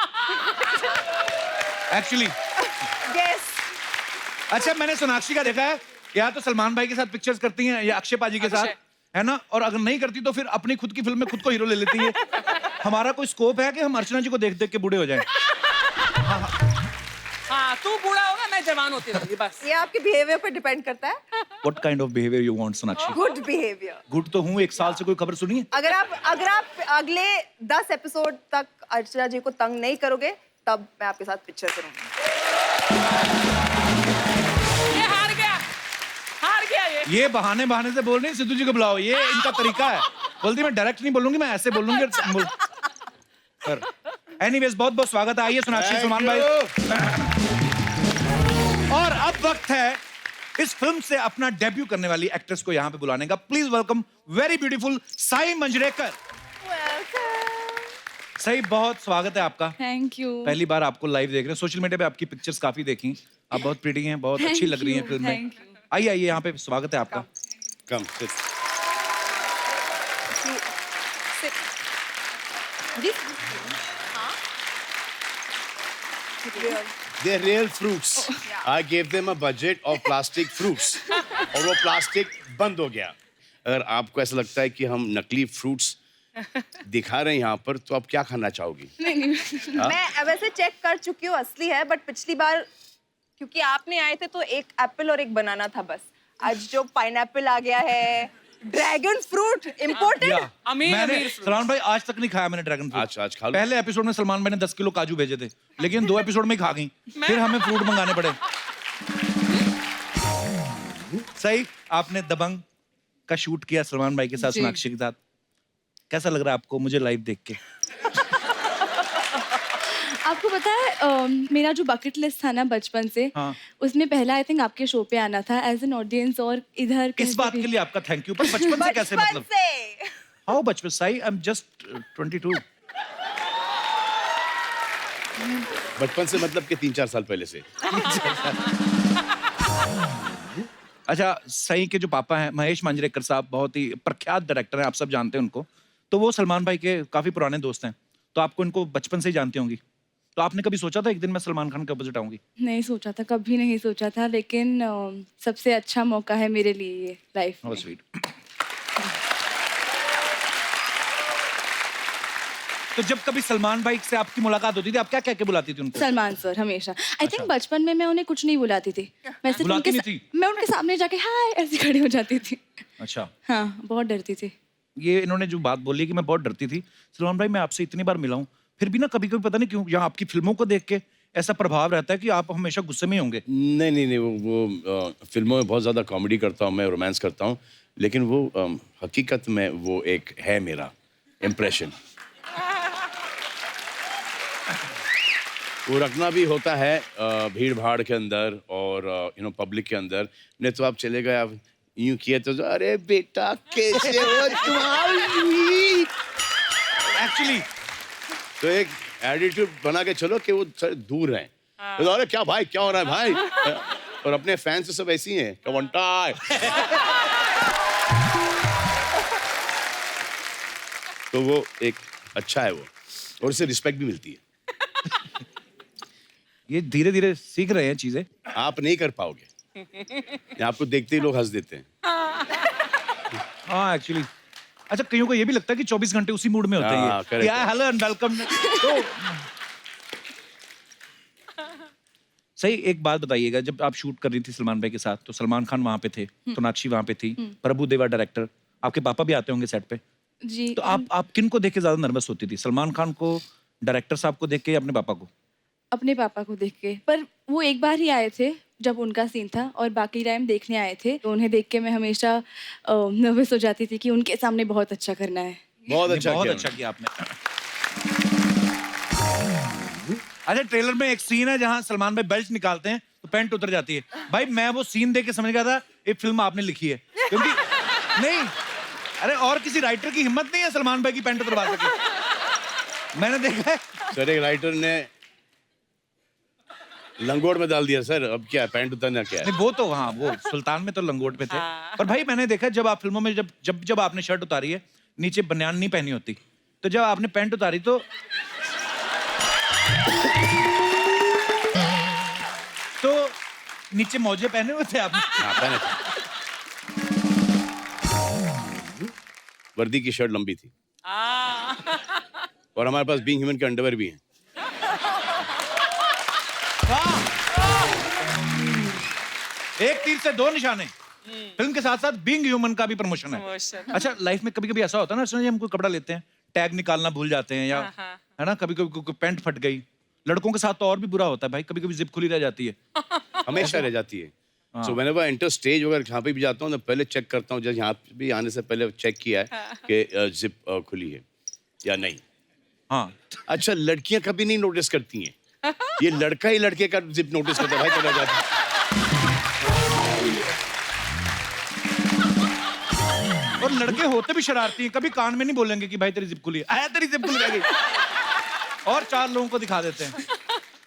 Actually guest. अच्छा, मैंने सोनाक्षी का देखा है, या तो सलमान भाई के साथ पिक्चर्स करती हैं या अक्षय पाजी के साथ, है ना? और अगर नहीं करती तो फिर अपनी खुद की फिल्म में खुद को हीरो ले लेती है। हमारा कोई स्कोप है कि हम अर्चना जी को देख देख के बूढ़े हो जाएं? हाँ, तू बूढ़ा होगा, मैं जवान होती रहूंगी बस। ये आपके बिहेवियर पर डिपेंड करता है। What kind of behavior you want, Sonakshi? Good behaviour. Good तो हूँ, 1 साल से कोई खबर सुनी है? अगर आप अगले 10 एपिसोड तक अर्चना जी को तंग नहीं करोगे, तब मैं आपके साथ पिक्चर करूंगी। ये हार गया ये बहाने से बोल रही है, सिद्धू जी को बुलाओ, ये इनका तरीका है। बोलती मैं डायरेक्ट नहीं बोलूंगी, मैं ऐसे बोलूंगी। एनीवेज, बहुत बहुत स्वागत है। आइए सोनाक्षी, सलमान भाई। और अब वक्त है इस फिल्म से अपना डेब्यू करने वाली एक्ट्रेस को यहाँ पे बुलाने का। Please welcome very beautiful Sai Manjrekar. सही, बहुत स्वागत है आपका। Thank you. पहली बार आपको लाइव देख रहे हैं। सोशल मीडिया पे आपकी पिक्चर्स काफी देखी, आप बहुत प्रीटी हैं, बहुत अच्छी लग रही हैं फिल्म में। आइए आइए, यहाँ पे स्वागत है आपका। Come sit. They're real fruits. I gave them a budget of plastic fruits. और वो प्लास्टिक बंद हो गया। अगर आपको ऐसा लगता है कि हम नकली फ्रूट्स दिखा रहे हैं यहाँ पर, तो आप क्या खाना चाहोगी? मैं वैसे चेक कर चुकी हूँ, असली है, बट पिछली बार क्योंकि आपने आए थे तो एक एप्पल और एक बनाना था बस। आज जो पाइनएप्पल आ गया है, ड्रैगन फ्रूट इम्पोर्टेड। मैंने सलमान भाई आज तक नहीं खाया मैंने ड्रैगन फ्रूट। आज खा लो। पहले एपिसोड में सलमान भाई ने 10 किलो काजू भेजे थे, लेकिन 2 एपिसोड में ही खा गई। फिर हमें फ्रूट मंगाने पड़े। सही, आपने दबंग का शूट किया सलमान भाई के साथ, सोनाक्षी के साथ। कैसा लग रहा है आपको मुझे लाइव देख के? आपको पता है मेरा जो बकेट लिस्ट था ना बचपन से, हाँ। उसमें पहला आई थिंक आपके शो पे आना था एज एन ऑडियंस। और इधर इस बात के लिए आपका थैंक यू। पर बचपन से कैसे, मतलब हाउ बचपन? Sai, I am just 22। बचपन से मतलब कि 3-4 साल पहले से। अच्छा, सई के जो पापा हैं महेश मांजरेकर साहब, बहुत ही प्रख्यात डायरेक्टर हैं, आप सब जानते हैं उनको। तो वो सलमान भाई के काफी पुराने दोस्त हैं, तो आपको इनको बचपन से ही जानती होंगी। तो आपने कभी सोचा था एक दिन मैं सलमान खान के अपोजिट आऊंगी? नहीं सोचा था, कभी नहीं सोचा था, लेकिन सबसे अच्छा मौका है मेरे लिए ये लाइफ में। स्वीट। तो जब कभी सलमान भाई से आपकी मुलाकात होती थी आप क्या कह के बुलाती थी उनको? सलमान सर हमेशा। आई थिंक बचपन में मैं उन्हें कुछ नहीं बुलाती थी, मैं सिर्फ बुलाती उनके नहीं थी? मैं उनके सामने जाके हाय ऐसे खड़ी हो जाती थी। अच्छा, हाँ, बहुत डरती थी। ये इन्होंने जो बात बोली कि मैं बहुत डरती थी, सलमान भाई मैं आपसे इतनी बार मिला हूँ, फिर भी ना कभी कभी पता नहीं क्यों यहाँ आपकी फिल्मों को देख के ऐसा प्रभाव रहता है कि आप हमेशा गुस्से में ही होंगे। नहीं, वो फिल्मों में बहुत ज़्यादा कॉमेडी करता हूँ, मैं रोमांस करता हूँ, लेकिन वो हकीकत में वो एक है मेरा इम्प्रेशन। वो रखना भी होता है भीड़ भाड़ के अंदर और पब्लिक के अंदर। नहीं तो आप चले गए, आप यूं किए तो अरे बेटा कैसे हो तुम्हारी, एक्चुअली तो एक एटीट्यूड बना के चलो कि वो दूर हैं। तो अरे क्या भाई क्या हो रहा है भाई, और अपने फैंस तो सब ऐसी हैं कवंटा। तो वो एक अच्छा है वो, और उससे रिस्पेक्ट भी मिलती है। ये धीरे धीरे सीख रहे हैं चीजें। आप नहीं कर पाओगे, आपको देखते ही लोग हंस देते हैं। हाँ एक्चुअली, अच्छा कईयों को ये भी लगता है कि 24 घंटे उसी मूड में होते हाँ, हैं correct, क्या हेलो एंड वेलकम। तो सही एक बात बताइएगा, जब आप शूट कर रही थी सलमान भाई के साथ तो सलमान खान वहां पे थे, सोनाक्षी वहां पे थी, प्रभु देवा डायरेक्टर, आपके पापा भी आते होंगे सेट पे, जी। तो आप किन को देख के ज्यादा नर्वस होती थी, सलमान खान को, डायरेक्टर साहब को देख के या अपने पापा को? अपने पापा को देख के, पर वो एक बार ही आए थे जब उनका सीन था, और बाकी टाइम देखने आए थे, तो उन्हें देख के मैं हमेशा नर्वस हो जाती थी कि उनके सामने बहुत अच्छा करना है। बहुत अच्छा किया आपने। अच्छा ट्रेलर में एक सीन है जहां सलमान भाई बेल्ट निकालते हैं तो पैंट उतर जाती है, भाई मैं वो सीन देख के समझ गया था ये फिल्म आपने लिखी है, क्योंकि नहीं अरे और किसी राइटर की हिम्मत नहीं है सलमान भाई की पैंट उतरवा सके, मैंने देखा है। सर एक राइटर ने लंगोट में डाल दिया सर, अब क्या है पैंट उतरना क्या है। नहीं वो तो हाँ वो सुल्तान में तो लंगोट पे थे, पर भाई मैंने देखा जब आप फिल्मों में जब आपने शर्ट उतारी है नीचे बनियान नहीं पहनी होती, तो जब आपने पैंट उतारी तो नीचे मौजे पहने हुए थे आपने? हाँ, पहने थे। वर्दी की शर्ट लंबी थी और हमारे पास बीइंग ह्यूमन के अंडरवेयर भी हैं। एक तीर से दो निशाने, फिल्म के साथ साथ बीइंग ह्यूमन का भी प्रमोशन है। अच्छा लाइफ में कभी कभी ऐसा होता है ना, सुनिए हम कोई कपड़ा लेते हैं टैग निकालना भूल जाते हैं, या है ना कभी कभी पैंट फट गई, लड़कों के साथ तो और भी बुरा होता है भाई, कभी कभी जिप खुली रह जाती है। हमेशा रह जाती है। So whenever I enter stage वगैरह जहाँ पे भी जाता हूँ तो पहले चेक करता हूँ, जैसे यहाँ भी आने से पहले चेक किया है कि जिप खुली है या नहीं। हाँ अच्छा लड़कियां कभी नहीं नोटिस करती हैं, ये लड़का ही लड़के का जिप नोटिस करता है भाई, चला जाता है। और लड़के होते भी शरारती हैं, कभी कान में नहीं बोलेंगे कि भाई तेरी जिप खुली है, आया तेरी जिप खुली रह गई, और चार लोगों को दिखा देते हैं।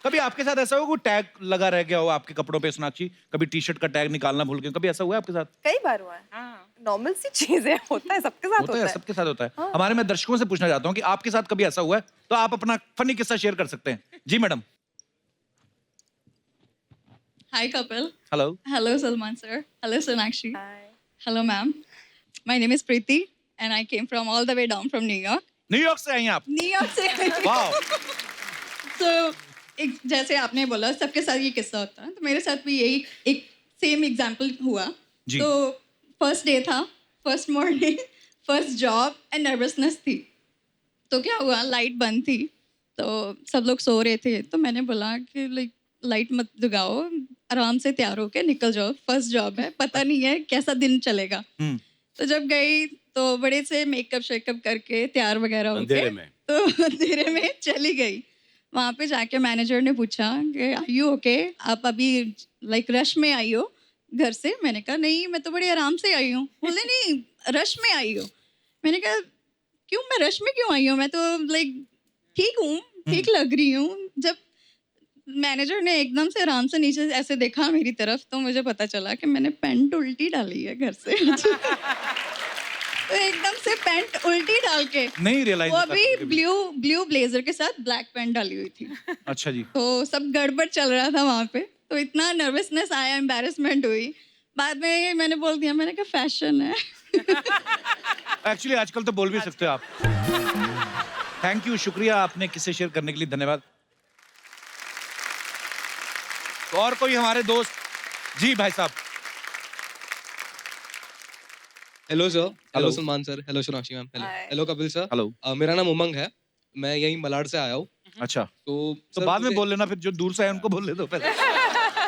कभी आपके साथ ऐसा हुआ कोई टैग लगा रह गया हो आपके कपड़ों पे, सोनाक्षी कभी टी शर्ट का टैग निकालना भूल गए, कभी ऐसा हुआ है आपके साथ? कई बार हुआ है, नॉर्मल सी चीज है, होता है सबके साथ होता है, सबके साथ होता है। हाँ। हमारे मैं दर्शकों से पूछना चाहता हूँ कि आपके साथ कभी ऐसा हुआ है, तो आप अपना फनी किस्सा शेयर कर सकते हैं। जी madam. Hi Kapil. Hello. Hello Salman sir. Hello Sonakshi. Hi. Hello ma'am. My name is Preeti and I came from all the way down from New York. New York से आई हैं आप? New York से। Wow. So एक जैसे आपने बोला सबके साथ ये किस्सा होता है, तो मेरे साथ भी यही एक सेम एग्जांपल हुआ। जी। तो फर्स्ट डे था, first morning, first job and nervousness थी। तो क्या हुआ, लाइट बंद थी, तो सब लोग सो रहे थे, तो मैंने बोला कि लाइट मत जगाओ, आराम से तैयार होके निकल जाओ, फर्स्ट जॉब है, पता नहीं है कैसा दिन चलेगा। तो जब गई तो बड़े से मेकअप शेकअप करके तैयार वगैरह होके अंधेरे में। तो अंधेरे में चली गई। वहाँ पे जाके मैनेजर ने पूछा कि आर यू ओके, आप अभी लाइक रश में आई हो घर से? मैंने कहा नहीं, मैं तो बड़ी आराम से आई हूँ। बोले नहीं रश में आई हो। मैंने कहा क्यों, मैं रश में क्यों आई हूँ, मैं तो लाइक ठीक हूँ, ठीक लग रही हूँ। जब मैनेजर ने एकदम से आराम से नीचे ऐसे देखा मेरी तरफ, तो मुझे पता चला कि मैंने पैंट उल्टी डाली है घर से। तो एकदम से पैंट उल्टी डाल के, नहीं रियलाइज वो अभी ब्लू ब्लेजर के साथ ब्लैक पैंट डाली हुई थी। अच्छा जी। तो सब गड़बड़ चल रहा था वहाँ पे, तो इतना नर्वसनेस आया, एम्बैरेसमेंट हुई। बाद में मैंने बोल दिया, मैंने कहा फैशन है। एक्चुअली आजकल तो बोल भी सकते हो आप। थैंक यू, शुक्रिया आपने किस्से शेयर करने के लिए, धन्यवाद। तो और कोई हमारे दोस्त? जी भाई साहब। Hello sir, Hello. Hello Salman sir, hello Sonakshi ma'am, hello Hi. Hello Kapil sir. Hello. मेरा नाम उमंग है, मैं यहीं मलाड से आया हूँ। अच्छा, तो तो सर, बाद में मुझे- बोल लेना, फिर जो दूर से आए उनको बोल ले दो पहले।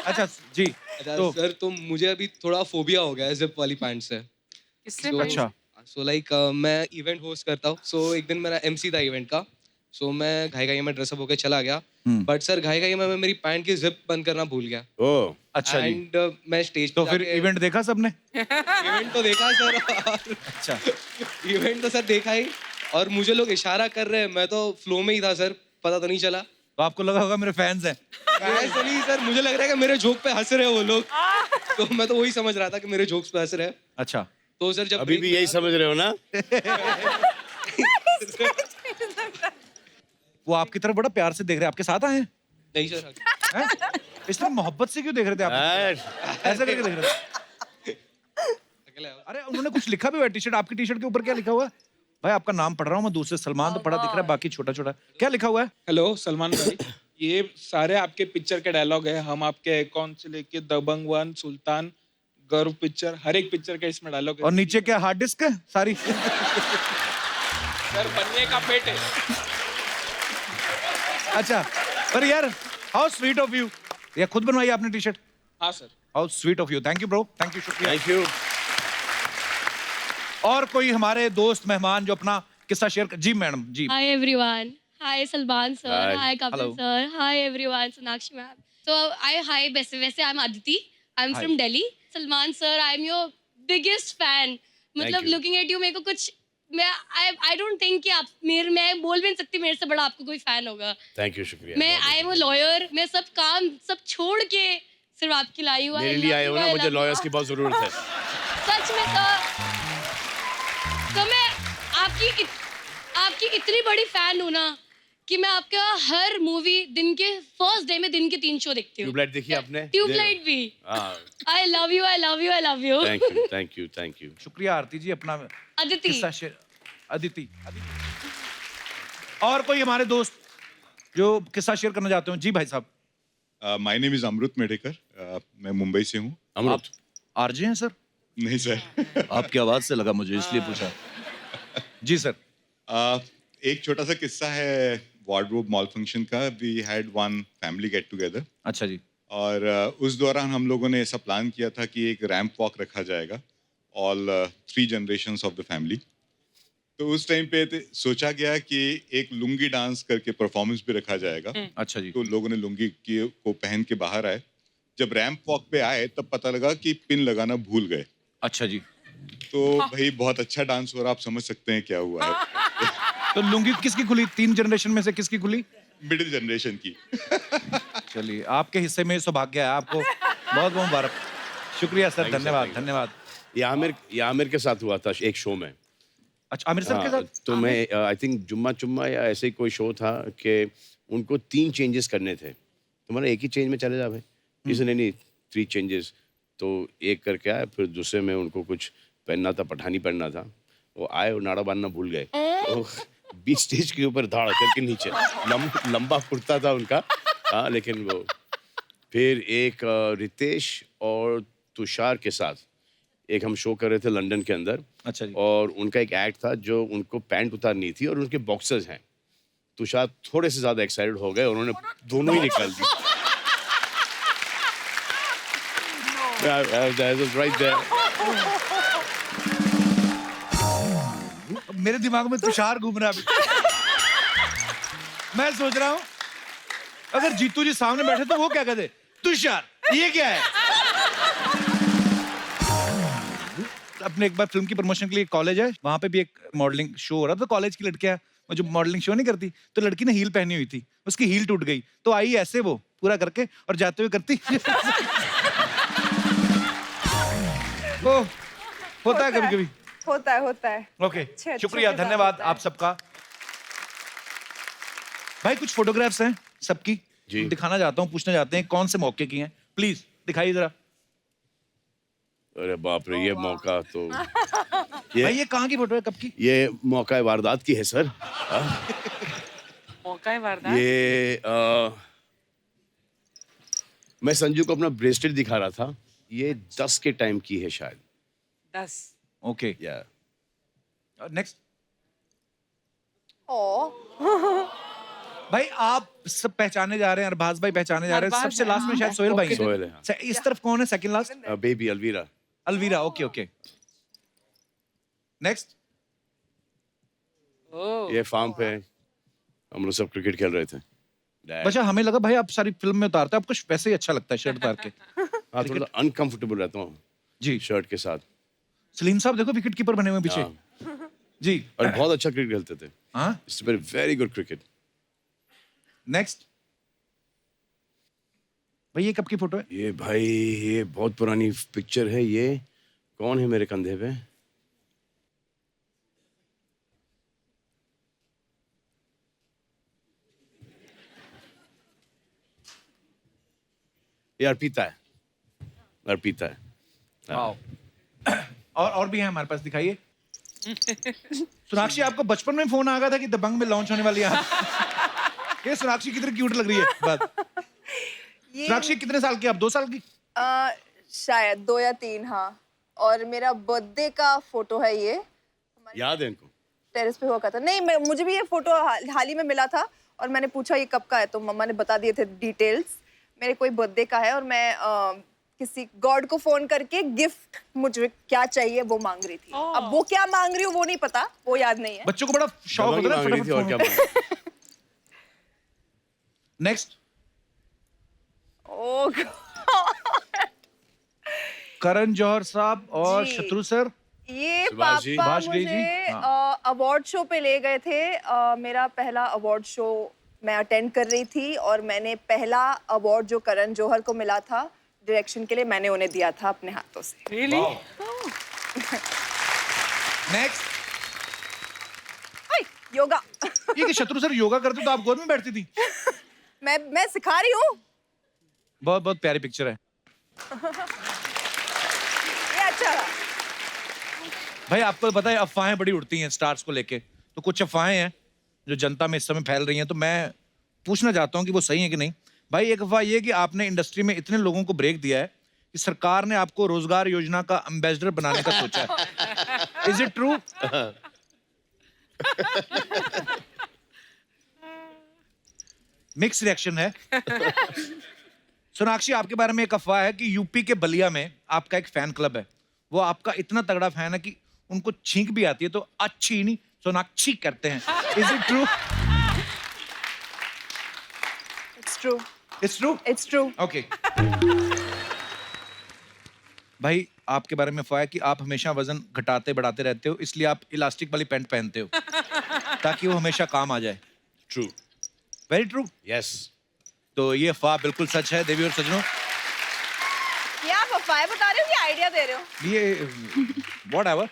अच्छा जी। अच्छा, तो सर तो मुझे अभी थोड़ा फोबिया हो गया है जिप वाली पैंट से। किससे So- अच्छा। सो लाइक मैं इवेंट होस्ट करता हूँ, सो एक दिन मेरा एमसी था इवेंट का, सो मैं घाई में ड्रेसअप होकर चला गया, बट सर घाई में मैं मेरी पैंट की जिप बंद करना भूल गया। ओह, अच्छा जी। एंड मैं स्टेज तो फिर इवेंट देखा सबने? इवेंट तो देखा सर, अच्छा। इवेंट तो सर देखा ही, और मुझे लोग इशारा कर रहे हैं, मैं तो फ्लो में ही था सर, पता तो नहीं चला। तो आपको लगा होगा मेरे फैंस हैं। ऐसा नहीं सर, मुझे लग रहा है कि मेरे जोक पे हंस रहे हैं वो लोग, तो मैं तो वही समझ रहा था कि मेरे जोक्स पे हंस रहे हैं। अच्छा, तो सर जब अभी भी यही समझ रहे हो ना? वो आपकी तरफ बड़ा प्यार से देख रहे हैं, आपके साथ आए हैं? नहीं सर, हैं? इस तरह मोहब्बत से क्यों देख रहे थे आप? ऐसे करके देख रहे थे? अकेले आओ। अरे उन्होंने कुछ लिखा भी हुआ है टी शर्ट, आपकी टी शर्ट के ऊपर क्या लिखा हुआ है? भाई आपका नाम पढ़ रहा हूँ मैं, दूसरे सलमान तो बड़ा दिख रहा है, बाकी छोटा छोटा क्या लिखा हुआ है? हेलो सलमान भाई, ये सारे आपके पिक्चर के डायलॉग है। हम आपके अकाउंट से लेके दबंग 1, सुल्तान, गर्व पिक्चर, हर एक पिक्चर का इसमें डायलॉग है। और नीचे क्या हार्ड डिस्क है सारी? सर बनने का पेट है। अच्छा, पर यार हाउ स्वीट ऑफ यू। ये खुद बनवाई आपने टी शर्ट? हाँ sir. How sweet of you, thank you bro, thank you, शुक्रिया। Thank you. और कोई हमारे दोस्त मेहमान जो अपना किस्सा शेयर कर? जी मैडम जी। Hi everyone. Hi Salman sir. Hi. Hi Kapil Hello. sir. Hi everyone. Sonakshi ma'am. So hi वैसे I'm Aditi. I'm Hi. from Delhi. Salman sir, I'm your biggest fan. मतलब you. looking at you मेरे को कुछ I don't think कि आप मैं बोल भी नहीं सकती मेरे से बड़ा आपको कोई फैन होगा। थैंक यू, शुक्रिया। मैं आई एम अ लॉयर, मैं सब काम सब छोड़ के सिर्फ आपकी लाई हुआ मेरे लिए आए हो ना, मुझे लॉयर्स की बहुत जरूरत है। सच में तो मैं आपकी इतनी बड़ी फैन हूँ ना कि मैं आपका हर मूवी दिन के फर्स्ट डे में दिन के 3 शो देखती हूँ। ट्यूबलाइट देखी आपने? ट्यूबलाइट भी। हाँ। I love you, I love you, I love you. Thank you, thank you, thank you. शुक्रिया आरती जी, अपना अदिति। किस्सा शेयर। अदिति। और कोई हमारे दोस्त जो किस्सा शेयर करना चाहते हो? जी भाई साहब। My name is Amrit Medekar, मैं मुंबई से हूँ। अमृत आरजे हैं सर? नहीं सर। आपकी आवाज से लगा मुझे, इसलिए पूछा। जी सर। एक छोटा सा किस्सा है वार्डरोब मॉल फंक्शन का। We had one family get together, अच्छा जी। और उस दौरान हम लोगों ने ऐसा प्लान किया था कि एक रैंप वॉक रखा जाएगा, all 3 generations of the family. तो उस टाइम पे सोचा गया कि एक लुंगी डांस करके परफॉर्मेंस भी रखा जाएगा। अच्छा जी। तो लोगों ने लुंगी को पहन के बाहर आए। जब रैंप वॉक पे आए तब पता लगा कि पिन लगाना भूल गए। अच्छा जी। तो भाई बहुत अच्छा डांस हो रहा, आप समझ सकते हैं क्या हुआ है। तो लुंगी किसकी खुली? 3 जनरेशन में से किसकी खुली? मिडिल जनरेशन की। चलिए, आपके हिस्से में सौभाग्य है, आपको बहुत बहुत मुबारक। शुक्रिया सर, धन्यवाद धन्यवाद। ये आमिर के साथ हुआ था एक शो में। अच्छा, आमिर सर के हाँ, साथ? तो मैं आई थिंक जुम्मा चुम्मा या ऐसे ही कोई शो था कि उनको 3 चेंजेस करने थे। तो मैंने एक ही चेंज में चले जा भाई, इसने नहीं 3 चेंजेस। तो एक करके आए, फिर दूसरे में उनको कुछ पहनना था, पठानी पहनना था। वो आए और नाड़ा बांधना भूल गए, तो बीच स्टेज के ऊपर धाड़ करके नीचे। लंबा कुर्ता था उनका, हाँ, लेकिन वो फिर एक रितेश और तुषार के साथ एक हम शो कर रहे थे लंदन के अंदर। अच्छा जी। और उनका एक एक्ट था जो उनको पैंट उतारनी थी और उनके बॉक्सर्स हैं। तुषार थोड़े से ज्यादा एक्साइटेड हो गए, उन्होंने दोनों ही निकाल दी। I was right there. मेरे दिमाग में तुषार घूम रहा है अभी। मैं सोच रहा हूँ अगर जीतू जी सामने बैठे तो वो क्या कहते? तुषार, ये क्या है? अपने एक बार फिल्म की प्रमोशन के लिए कॉलेज है, वहां पे भी एक मॉडलिंग शो हो रहा था। कॉलेज की लड़कियां वो जो मॉडलिंग शो नहीं करती, तो लड़की ने हील पहनी हुई थी, उसकी हील टूट गई, तो आई ऐसे वो पूरा करके और जाते हुए करती। ओ, होता है कभी कभी। होता है। ओके, अच्छे शुक्रिया, के साथ धन्यवाद होता है। आप सबका। भाई कुछ फोटोग्राफ्स हैं सबकी, जी। दिखाना चाहता हूँ, पूछना चाहते हैं कौन से मौके की हैं, प्लीज दिखाइए जरा। अरे बाप रे, ये मौका तो भाई ये कहाँ की फोटो है, कब की? ये मौका वारदात की है सर। हाँ? मौका है वारदात। ये मैं संजू को अपना ब्रेसलेट दिखा रहा था, ये 10 के टाइम की है शायद। 10। ओके, या नेक्स्ट। ओ भाई आप सब पहचाने जा रहे हैं, अरबाज भाई पहचाने जा रहे हैं, अरबाज सबसे है, लास्ट में शायद सोहेल भाई हैं। सोहेल है, हाँ। इस तरफ कौन है second last? Baby Alvira. Alvira, okay okay. Next. ये फार्म पे हम लोग सब क्रिकेट खेल रहे थे। बच्चा हमें लगा भाई आप सारी फिल्म में उतारते हैं, आपको वैसे ही अच्छा लगता है शर्ट उतार के। हाँ, थोड़ा अनकंफर्टेबल रहता हूँ जी शर्ट के साथ। सलीम साहब देखो विकेट कीपर बने हुए हैं पीछे। हाँ। जी, और बहुत अच्छा क्रिकेट खेलते थे। हाँ। It's very good cricket. Next. भाई ये कब की फोटो है? ये भाई ये बहुत पुरानी पिक्चर है। ये कौन है मेरे कंधे पे? ये अर्पिता है, अर्पिता है। हाँ। और भी है हमारे पास, दिखाइए। सोनाक्षी आपको बचपन में फोन आ गया था कि दबंग में लॉन्च होने वाली है? ये सोनाक्षी कितनी क्यूट लग रही है बात। सोनाक्षी कितने साल की आप? 2 साल की? शायद 2 या 3, हाँ। और मेरा बर्थडे का फोटो है ये। याद है इनको? टेरेस पे हुआ था। नहीं, मुझे भी ये फोटो हाल ही में मिला था और मैंने पूछा ये कब का है, तो मम्मा ने बता दिए थे डिटेल्स। मेरे कोई बर्थडे का है और मैं किसी गॉड को फोन करके गिफ्ट मुझे क्या चाहिए वो मांग रही थी। अब वो क्या मांग रही हूँ वो नहीं पता, वो याद नहीं है। बच्चों को बड़ा शौक होता है मांग रही थी और क्या मांग। नेक्स्ट। ओह करण जौहर साहब और जी। शत्रु सर। ये सुभाष जी। पापा सुभाष घई जी, मुझे अवार्ड शो पे ले गए थे। मेरा पहला अवार्ड शो मैं अटेंड कर रही थी और मैंने पहला अवार्ड जो करण जौहर को मिला था डायरेक्शन के लिए, मैंने उन्हें दिया था अपने हाथों से। Really? नेक्स्ट। योगा। ये कि शत्रु सर योगा करते तो आप गोद में बैठती थी? मैं सिखा रही हूँ। बहुत बहुत प्यारी पिक्चर है ये अच्छा था। भाई। आपको पता है अफवाहें बड़ी उड़ती हैं स्टार्स को लेके, तो कुछ अफवाहें हैं जो जनता में इस समय फैल रही हैं, तो मैं पूछना चाहता हूं कि वो सही है कि नहीं। भाई एक अफवाह ये कि आपने इंडस्ट्री में इतने लोगों को ब्रेक दिया है कि सरकार ने आपको रोजगार योजना का एम्बेसडर बनाने का सोचा है। Is it true? Mix reaction है। सोनाक्षी आपके बारे में एक अफवाह है कि यूपी के बलिया में आपका एक फैन क्लब है। वो आपका इतना तगड़ा फैन है कि उनको छींक भी आती है तो अच्छी नहीं सोनाक्षी करते हैं। Is it true? It's true. It's true? It's true. Okay. भाई आपके बारे में अफवाह है कि आप हमेशा वजन घटाते बढ़ाते रहते हो, इसलिए आप इलास्टिक वाली पैंट पहनते हो ताकि वो हमेशा काम आ जाए। ट्रू। Very true. यस। तो ये अफवाह बिल्कुल सच है देवी और सजनों। ये आप अफवाहें बता रहे हो कि आइडिया दे रहे हो? ये व्हाटएवर।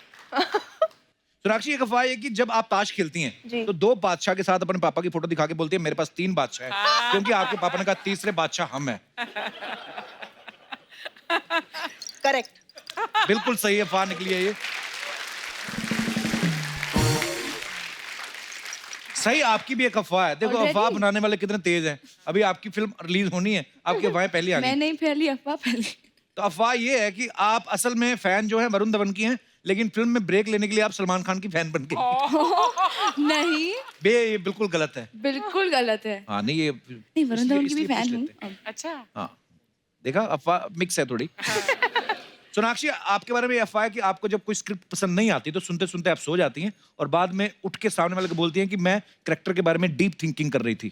सोनाक्षी एक अफवाह है कि जब आप ताश खेलती हैं जी। तो 2 बादशाह के साथ अपने पापा की फोटो दिखा के बोलती है मेरे पास 3 बादशाह हैं, क्योंकि आपके पापा ने कहा तीसरे बादशाह हम हैं। करेक्ट। बिल्कुल सही अफवाह निकली है ये। सही आपकी भी एक अफवाह है। देखो Already? अफवाह बनाने वाले कितने तेज हैं। अभी आपकी फिल्म रिलीज होनी है, आपकी अफवाहें पहले आ मैं गई। नहीं फैली अफवाह फैली। तो अफवाह ये है कि आप असल में फैन जो है वरुण धवन की हैं, लेकिन फिल्म में ब्रेक लेने के लिए आप सलमान खान की फैन बन गई। नहीं, ये बिल्कुल गलत है। बिल्कुल गलत है। हाँ नहीं ये नहीं, वरुण धवन की भी इसलिए फैन पूछ हूँ लेते हैं। अब। अच्छा। हाँ देखा अफवाह मिक्स है थोड़ी। सोनाक्षी आपके बारे में ये अफवाह है कि आपको जब कोई स्क्रिप्ट पसंद नहीं आती तो सुनते सुनते आप सो जाती हैं और बाद में उठ के सामने वाले को बोलती हैं कि मैं कैरेक्टर के बारे में डीप थिंकिंग कर रही थी।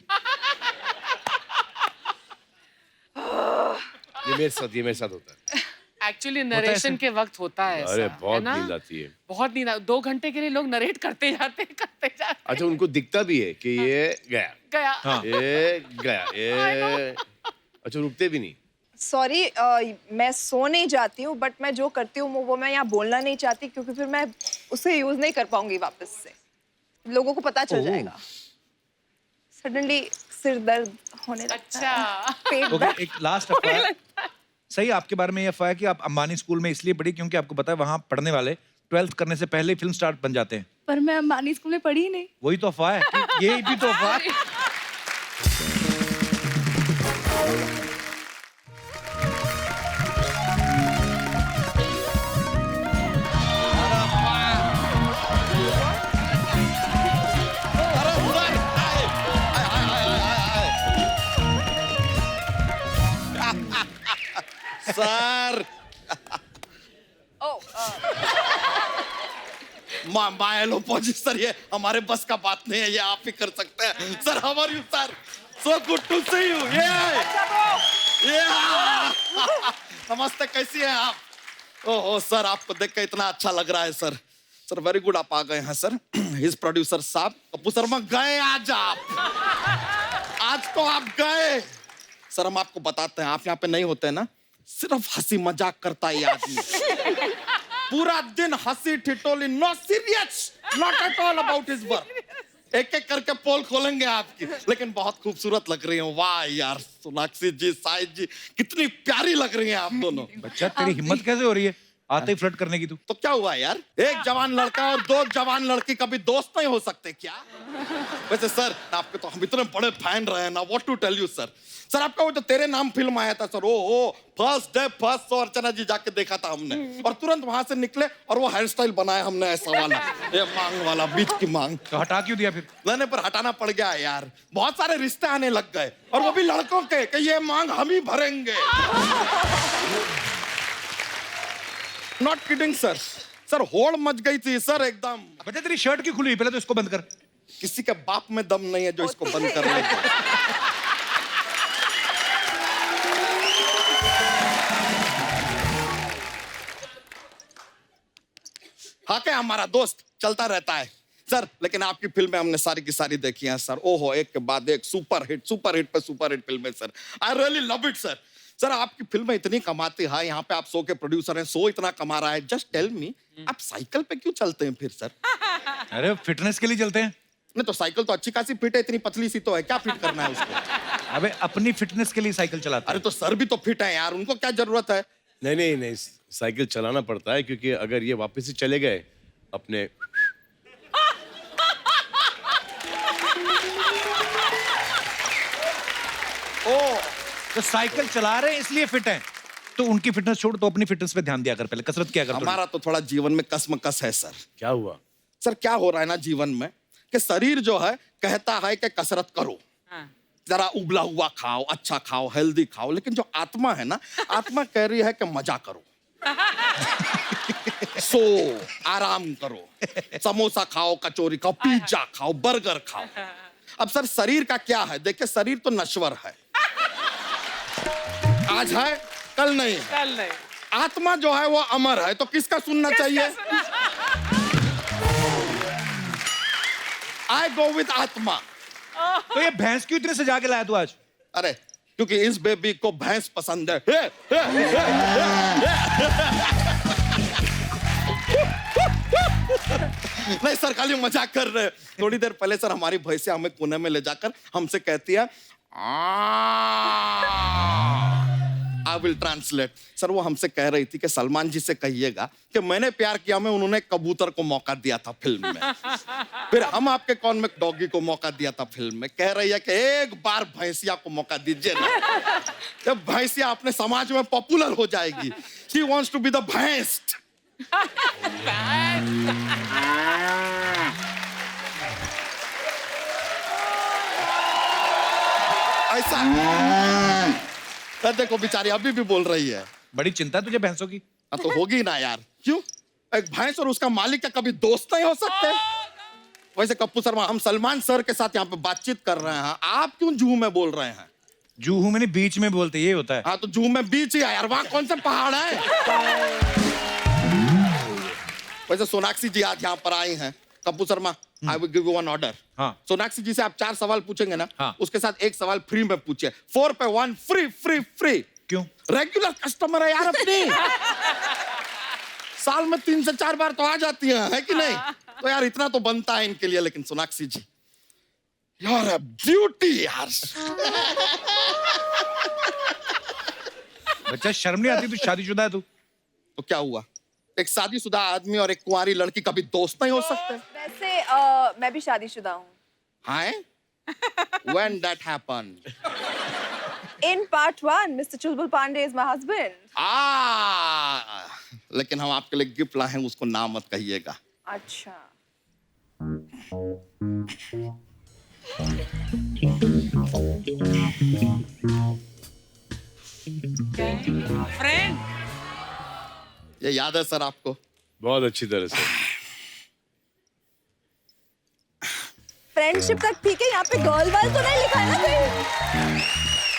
ये मेरे साथ होता है। एक्चुअली नरेशन के वक्त होता है अरे ऐसा, बहुत है ना? नींद आती है। बहुत नींद 2 घंटे के लिए लोग नरेट करते जाते अच्छा उनको दिखता भी है कि ये गया, गया। हाँ। ये गया, ये अच्छा रुकते भी नहीं। सॉरी, मैं सो नहीं जाती हूँ, बट मैं जो करती हूँ वो मैं यहाँ बोलना नहीं चाहती क्योंकि फिर मैं उसे यूज नहीं कर पाऊंगी वापस से, लोगों को पता चल जाएगा। सडनली सिर दर्द होने लगता है, पेट ओके दर्द। एक लास्ट अफवाह सही आपके बारे में ये अफवाह है कि आप अंबानी स्कूल में इसलिए पढ़ी क्योंकि आपको पता है वहाँ पढ़ने वाले 12th करने से पहले फिल्म स्टार बन जाते हैं। पर मैं अंबानी स्कूल में पढ़ी ही नहीं। वही तो अफवाह है कि ये भी तो अफवाह है। सर माय लोपोजी सर, ये हमारे बस का बात नहीं है, ये आप ही कर सकते हैं sir. How are you sir? So good to see you. ये नमस्ते, कैसी हैं आप? ओहो सर, आपको देख के इतना अच्छा लग रहा है सर। सर वेरी गुड, आप आ गए हैं सर। हिज प्रोड्यूसर साहब कपूर शर्मा गए आज, आज तो आप गए सर। हम आपको बताते हैं, आप यहाँ पे नहीं होते ना, सिर्फ हंसी मजाक करता है ये आदमी। पूरा दिन हंसी ठिठोली, no serious, not at all about his work. एक एक करके पोल खोलेंगे आपकी, लेकिन बहुत खूबसूरत लग रही हैं। वाह यार, सोनाक्षी जी, साहिद जी, कितनी प्यारी लग रही हैं आप दोनों। बच्चा, तेरी हिम्मत कैसे हो रही है आते ही फ्लर्ट करने की? तू तो क्या हुआ यार, एक जवान लड़का और दो जवान लड़की कभी दोस्त नहीं हो सकते क्या? वैसे सर, आपके तो हम इतने बड़े फैन रहे हैं ना, what to tell you sir. Sir आपका वो जो तेरे नाम फिल्म आया था सर, ओ first day first show Archana ji जाके देखा था हमने, और तुरंत वहां से निकले और वो हेयर स्टाइल बनाया हमने ऐसा वाला, ये मांग वाला, बीच की मांग। तो हटा क्यों दिया फिर? लेने पर हटाना पड़ गया यार, बहुत सारे रिश्ते आने लग गए, और वो भी लड़कों के, कि ये मांग हम ही भरेंगे। Not kidding sir. सर होड़ मच गई थी सर एकदम। बच्चा, तेरी शर्ट क्यों खुली? पहले तो इसको बंद कर। किसी के बाप में दम नहीं है जो इसको बंद कर ले। हाँ, क्या हमारा दोस्त चलता रहता है सर, लेकिन आपकी फिल्में हमने सारी की सारी देखी हैं सर। ओहो, एक के बाद एक सुपर हिट पे सुपर हिट फिल्में sir. I really love it sir. Sir आपकी फिल्में इतनी कमाती है, यहाँ पे आप शो के प्रोड्यूसर हैं, शो इतना कमा रहा है। जस्ट टेल मी, आप साइकिल पे क्यों चलते हैं फिर सर? अरे फिटनेस के लिए चलते हैं। नहीं तो साइकिल तो अच्छी खासी फिट है, इतनी पतली सी तो है, क्या फिट करना है उसको? अबे अपनी फिटनेस के लिए साइकिल चलाते। अरे तो सर भी तो फिट है यार, उनको क्या जरूरत है? नहीं, साइकिल चलाना पड़ता है, क्योंकि अगर ये वापस ही चले गए अपने तो साइकिल चला रहे हैं इसलिए फिट हैं, तो उनकी फिटनेस छोड़, तो अपनी फिटनेस पे ध्यान दिया कर, पहले कसरत किया कर। हमारा तो थोड़ा जीवन में कसमकस है सर। क्या हुआ सर? क्या हो रहा है ना जीवन में, कि शरीर जो है कहता है कि कसरत करो, जरा उबला हुआ खाओ, अच्छा खाओ, हेल्दी खाओ, लेकिन जो आत्मा है ना, आत्मा कह रही है कि मजा करो, सो आराम करो, समोसा खाओ, कचौरी खाओ, पिज्जा खाओ, बर्गर खाओ। अब सर शरीर का क्या है? देखिए, शरीर तो नश्वर है, आज है कल नहीं है। कल नहीं। आत्मा जो है वो अमर है, तो किसका सुनना चाहिए? आई गो विद आत्मा। तो ये भैंस क्यों इतने सजा के लाया तू आज? अरे क्योंकि इस बेबी को भैंस पसंद है। नहीं सर, खाली मजाक कर रहे हैं। थोड़ी देर पहले सर हमारी भैंसिया हमें कोने में ले जाकर हमसे कहती है, आई विल ट्रांसलेट। सर वो हमसे कह रही थी कि सलमान जी से कहिएगा कि मैंने प्यार किया में उन्होंने कबूतर को मौका दिया था फिल्म में, फिर हम आपके कौन में डॉगी को मौका दिया था फिल्म में। कह रही है कि एक बार भैंसिया को मौका दीजिए ना, जब भैंसिया अपने समाज में पॉपुलर हो जाएगी। She wants to be the भैंस। ऐसा देखो बेचारी अभी भी बोल रही है। बड़ी चिंता तुझे भैंसों की? तो होगी ना यार, क्यों? एक भैंस और उसका मालिक का कभी दोस्त नहीं हो सकते? वैसे कप्पू शर्मा, हम सलमान सर के साथ यहाँ पे बातचीत कर रहे हैं, आप क्यों जूहू में बोल रहे हैं? जूहू में नहीं, बीच में बोलते, ये होता है। हाँ तो जूहू में बीच ही है यार, वहाँ कौन सा पहाड़ है? वैसे सोनाक्षी जी आज यहाँ पर आई हैं। Kappu Sharma, I will give you one order. हाँ। सोनाक्षी जी से आप 4 सवाल पूछेंगे ना, हाँ। उसके साथ एक सवाल फ्री में पूछिए। 4 पे 1 फ्री फ्री फ्री। क्यों? रेगुलर कस्टमर है यार अपनी। साल में 3 से 4 बार तो आ जाती है कि नहीं? तो यार इतना तो बनता है इनके लिए। लेकिन सोनाक्षी जी, यू आर अ ब्यूटी यार। बच्चा, शर्म नहीं आती? तू शादीशुदा है तू? तो क्या हुआ, एक शादीशुदा आदमी और एक कुंवारी लड़की कभी दोस्त नहीं हो सकते? वैसे मैं भी शादीशुदा हूँ। हाँ? When that happened? In part 1, Mr. Chulbul Pandey is my husband. लेकिन हम आपके लिए गिफ्ट लाए हैं, उसको नाम मत कहिएगा। अच्छा। फ्रेंड ये याद है सर आपको? बहुत अच्छी तरह से। फ्रेंडशिप तक ठीक है, यहाँ पे गर्ल वाल तो नहीं लिखा है ना कहीं?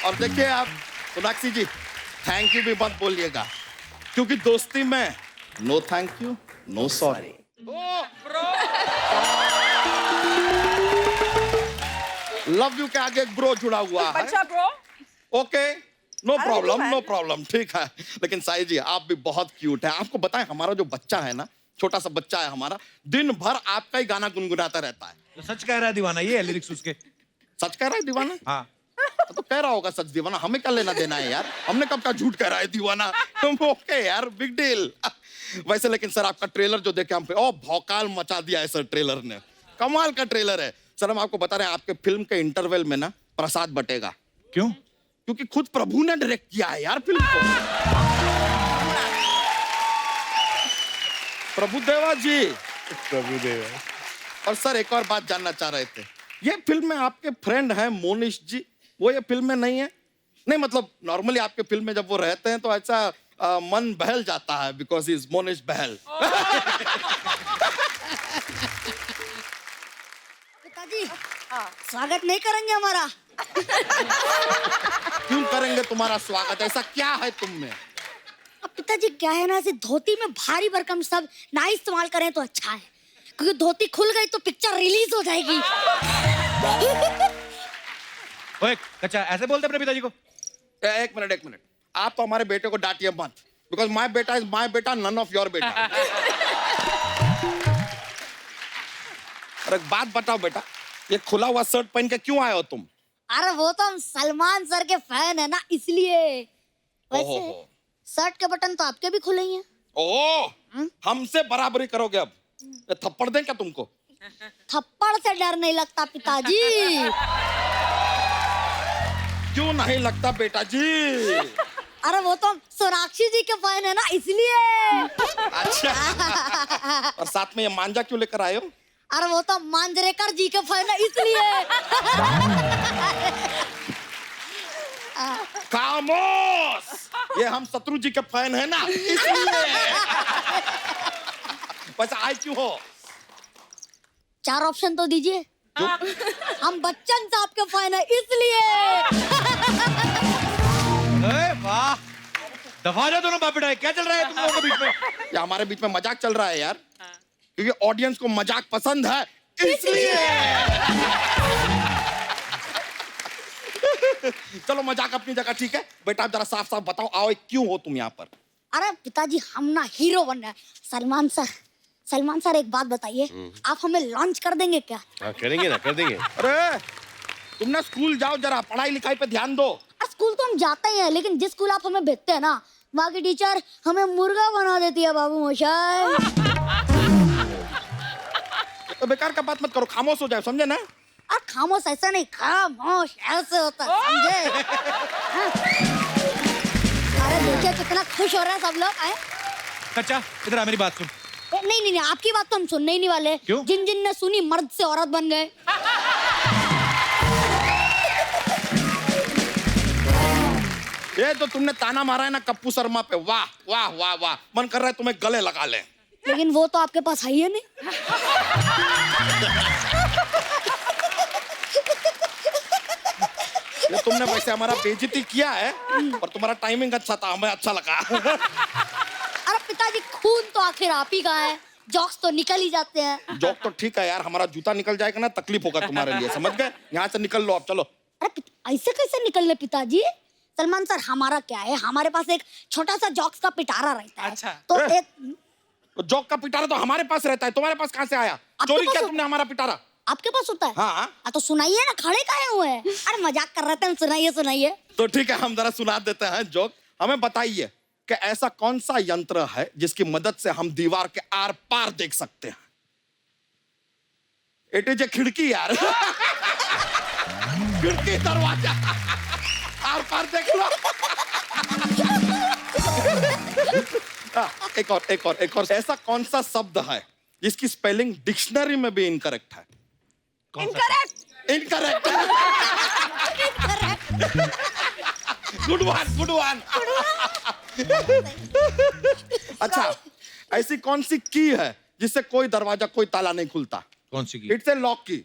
और देखिए आप सोनाक्षी जी, थैंक यू भी मत बोलिएगा, क्योंकि दोस्ती में no thank you no sorry. Love you के आगे एक ब्रो जुड़ा हुआ है। बच्चा ब्रो। ओके, नो अरे प्रॉब्लम man. नो प्रॉब्लम, ठीक है। लेकिन साई जी आप भी बहुत क्यूट है। आपको बताएं, हमारा जो बच्चा है ना, छोटा सा बच्चा है हमारा, दिन भर आपका ही गाना गुनगुनाता रहता है। तो सच कह रहा है दीवाना, ये है लिरिक्स उसके। सच कह रहा है दीवाना? हाँ तो कह रहा होगा सच दीवाना, हमें क्या लेना देना है यार, हमने कब का झूठ कह रहा है दीवाना। ओके यार, बिग डील। वैसे लेकिन सर आपका ट्रेलर जो देखे हम पे, ओ भौकाल मचा दिया है सर ट्रेलर ने, कमाल का ट्रेलर है सर। हम आपको बता रहे हैं, आपके फिल्म के इंटरवल में ना प्रसाद बटेगा। क्यों? क्योंकि खुद प्रभु ने डायरेक्ट किया है यार फिल्म को। प्रभुदेवा जी। प्रभुदेवा। और सर एक और बात जानना चाह रहे थे, ये फिल्म में आपके फ्रेंड हैं मोनिश जी, वो ये फिल्म में नहीं है? नहीं मतलब नॉर्मली आपके फिल्म में जब वो रहते हैं तो ऐसा मन बहल जाता है, बिकॉज ही इज मोनिश बहल। पिताजी स्वागत नहीं करेंगे हमारा? क्यों करेंगे तुम्हारा स्वागत, ऐसा क्या है तुम में? अब पिताजी क्या है ना, ऐसे धोती में भारी भरकम सब ना इस्तेमाल करें तो अच्छा है, क्योंकि धोती खुल गई तो पिक्चर रिलीज हो जाएगी। ओए कच्चा, ऐसे बोलते अपने पिताजी को? एक मिनट, आप तो हमारे बेटे को डांटिए मत, बिकॉज माय बेटा इज माय बेटा, नन ऑफ योर बेटा। और एक बात बताओ बेटा, ये खुला हुआ शर्ट पहन के क्यों आए हो तुम? अरे वो तो हम सलमान सर के फैन है ना, इसलिए। वैसे ओहो। शर्ट के बटन तो आपके भी खुले ही हैं। ओह, हमसे बराबरी करोगे अब? ये थप्पड़ दें क्या तुमको? थप्पड़ से डर नहीं लगता पिताजी। क्यों नहीं लगता बेटा जी? अरे वो तो हम सोनाक्षी जी के फैन है ना, इसलिए। अच्छा। और साथ में ये मांझा क्यों लेकर आए हो? अरे वो तो मांजरेकर जी के फैन है, इसलिए। खामोश, ये हम शत्रु जी के फैन है ना, इसलिए। वैसे आए क्यों हो? 4 ऑप्शन तो दीजिए। हम बच्चन साहब के फैन है, इसलिए। वाह, दफा जा दोनों बाप बेटा, क्या चल रहा है तुम लोगों के बीच में? ये हमारे बीच में मजाक चल रहा है यार, क्योंकि ऑडियंस को मजाक पसंद है, इसलिए। चलो मजाक अपनी जगह ठीक है, बेटा आप जरा साफ साफ बताओ, आओ क्यों हो तुम यहाँ पर? अरे पिताजी हम ना हीरो बन रहे हैं। सलमान सर एक बात बताइए, आप हमें लॉन्च कर देंगे क्या? हाँ करेंगे ना, कर देंगे। अरे तुम ना स्कूल जाओ, जरा पढ़ाई लिखाई पे ध्यान दो। स्कूल तो हम जाते ही हैं, लेकिन जिस स्कूल आप हमें भेजते हैं ना, वहाँ की टीचर हमें मुर्गा बना देती है बाबू मोशाय। तो बेकार का बात मत करो, खामोश हो जाए, समझे ना? और खामोश ऐसा नहीं, खामोश ऐसे होता है, समझे? हाँ। अरे देखिए कितना खुश हो रहे हैं सब लोग। आए कच्चा इधर आ, मेरी बात सुन। नहीं, आपकी बात तो हम सुनने ही नहीं वाले। क्यों? जिन ने सुनी मर्द से औरत बन गए। ये तो तुमने ताना मारा है ना कप्पू शर्मा पे, वाह वाह वाह वाह, मन कर रहा है तुम्हें गले लगा ले। लेकिन वो तो आपके पास है ही नहीं। ये तुमने वैसे हमारा बेइज्जती किया है, और तुम्हारा टाइमिंग अच्छा था, हमें अच्छा लगा। अरे पिताजी खून तो आखिर आप ही का है, जॉक्स तो निकल ही जाते हैं। जॉक तो ठीक है यार, हमारा जूता निकल जाएगा ना, तकलीफ होगा तुम्हारे लिए, समझ गए? यहाँ से निकल लो अब, चलो। अरे ऐसे कैसे निकलने पिताजी? सलमान सर हमारा क्या है, हमारे पास एक छोटा सा जॉक्स का पिटारा रहता है। अच्छा। तो ए, एक जॉक का पिटारा तो हमारे पास रहता है, तुम्हारे पास कहाँ से आया? चोरी किया तुमने हमारा पिटारा? आपके पास होता है? हाँ। तो सुनाइए ना, खड़े काहे हुए हैं? अरे मजाक कर रहे थे हम, सुनाइए। तो ठीक है, हम जरा सुना देते हैं जोक। हमें बताइए कि ऐसा कौन सा यंत्र है जिसकी मदद से हम दीवार के आर पार देख सकते हैं? इट इज ए खिड़की यार। खिड़की, दरवाजा, आर पार देख लो। एक और ऐसा कौन सा शब्द है जिसकी स्पेलिंग डिक्शनरी में भी इनकरेक्ट है? इनकरेक्ट। गुड वन अच्छा, ऐसी कौन सी की है जिससे कोई दरवाजा कोई ताला नहीं खुलता? कौन सी की? इट्स ए लॉक की।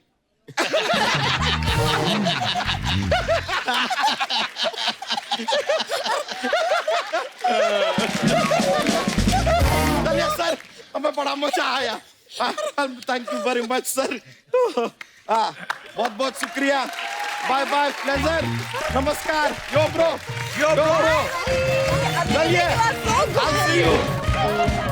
चलिए सर, हमें बड़ा मजा आया। Thank you very much sir. बहुत बहुत शुक्रिया। बाय बाय, प्लेजर, नमस्कार। यो ब्रो, चलिए, I'll see you.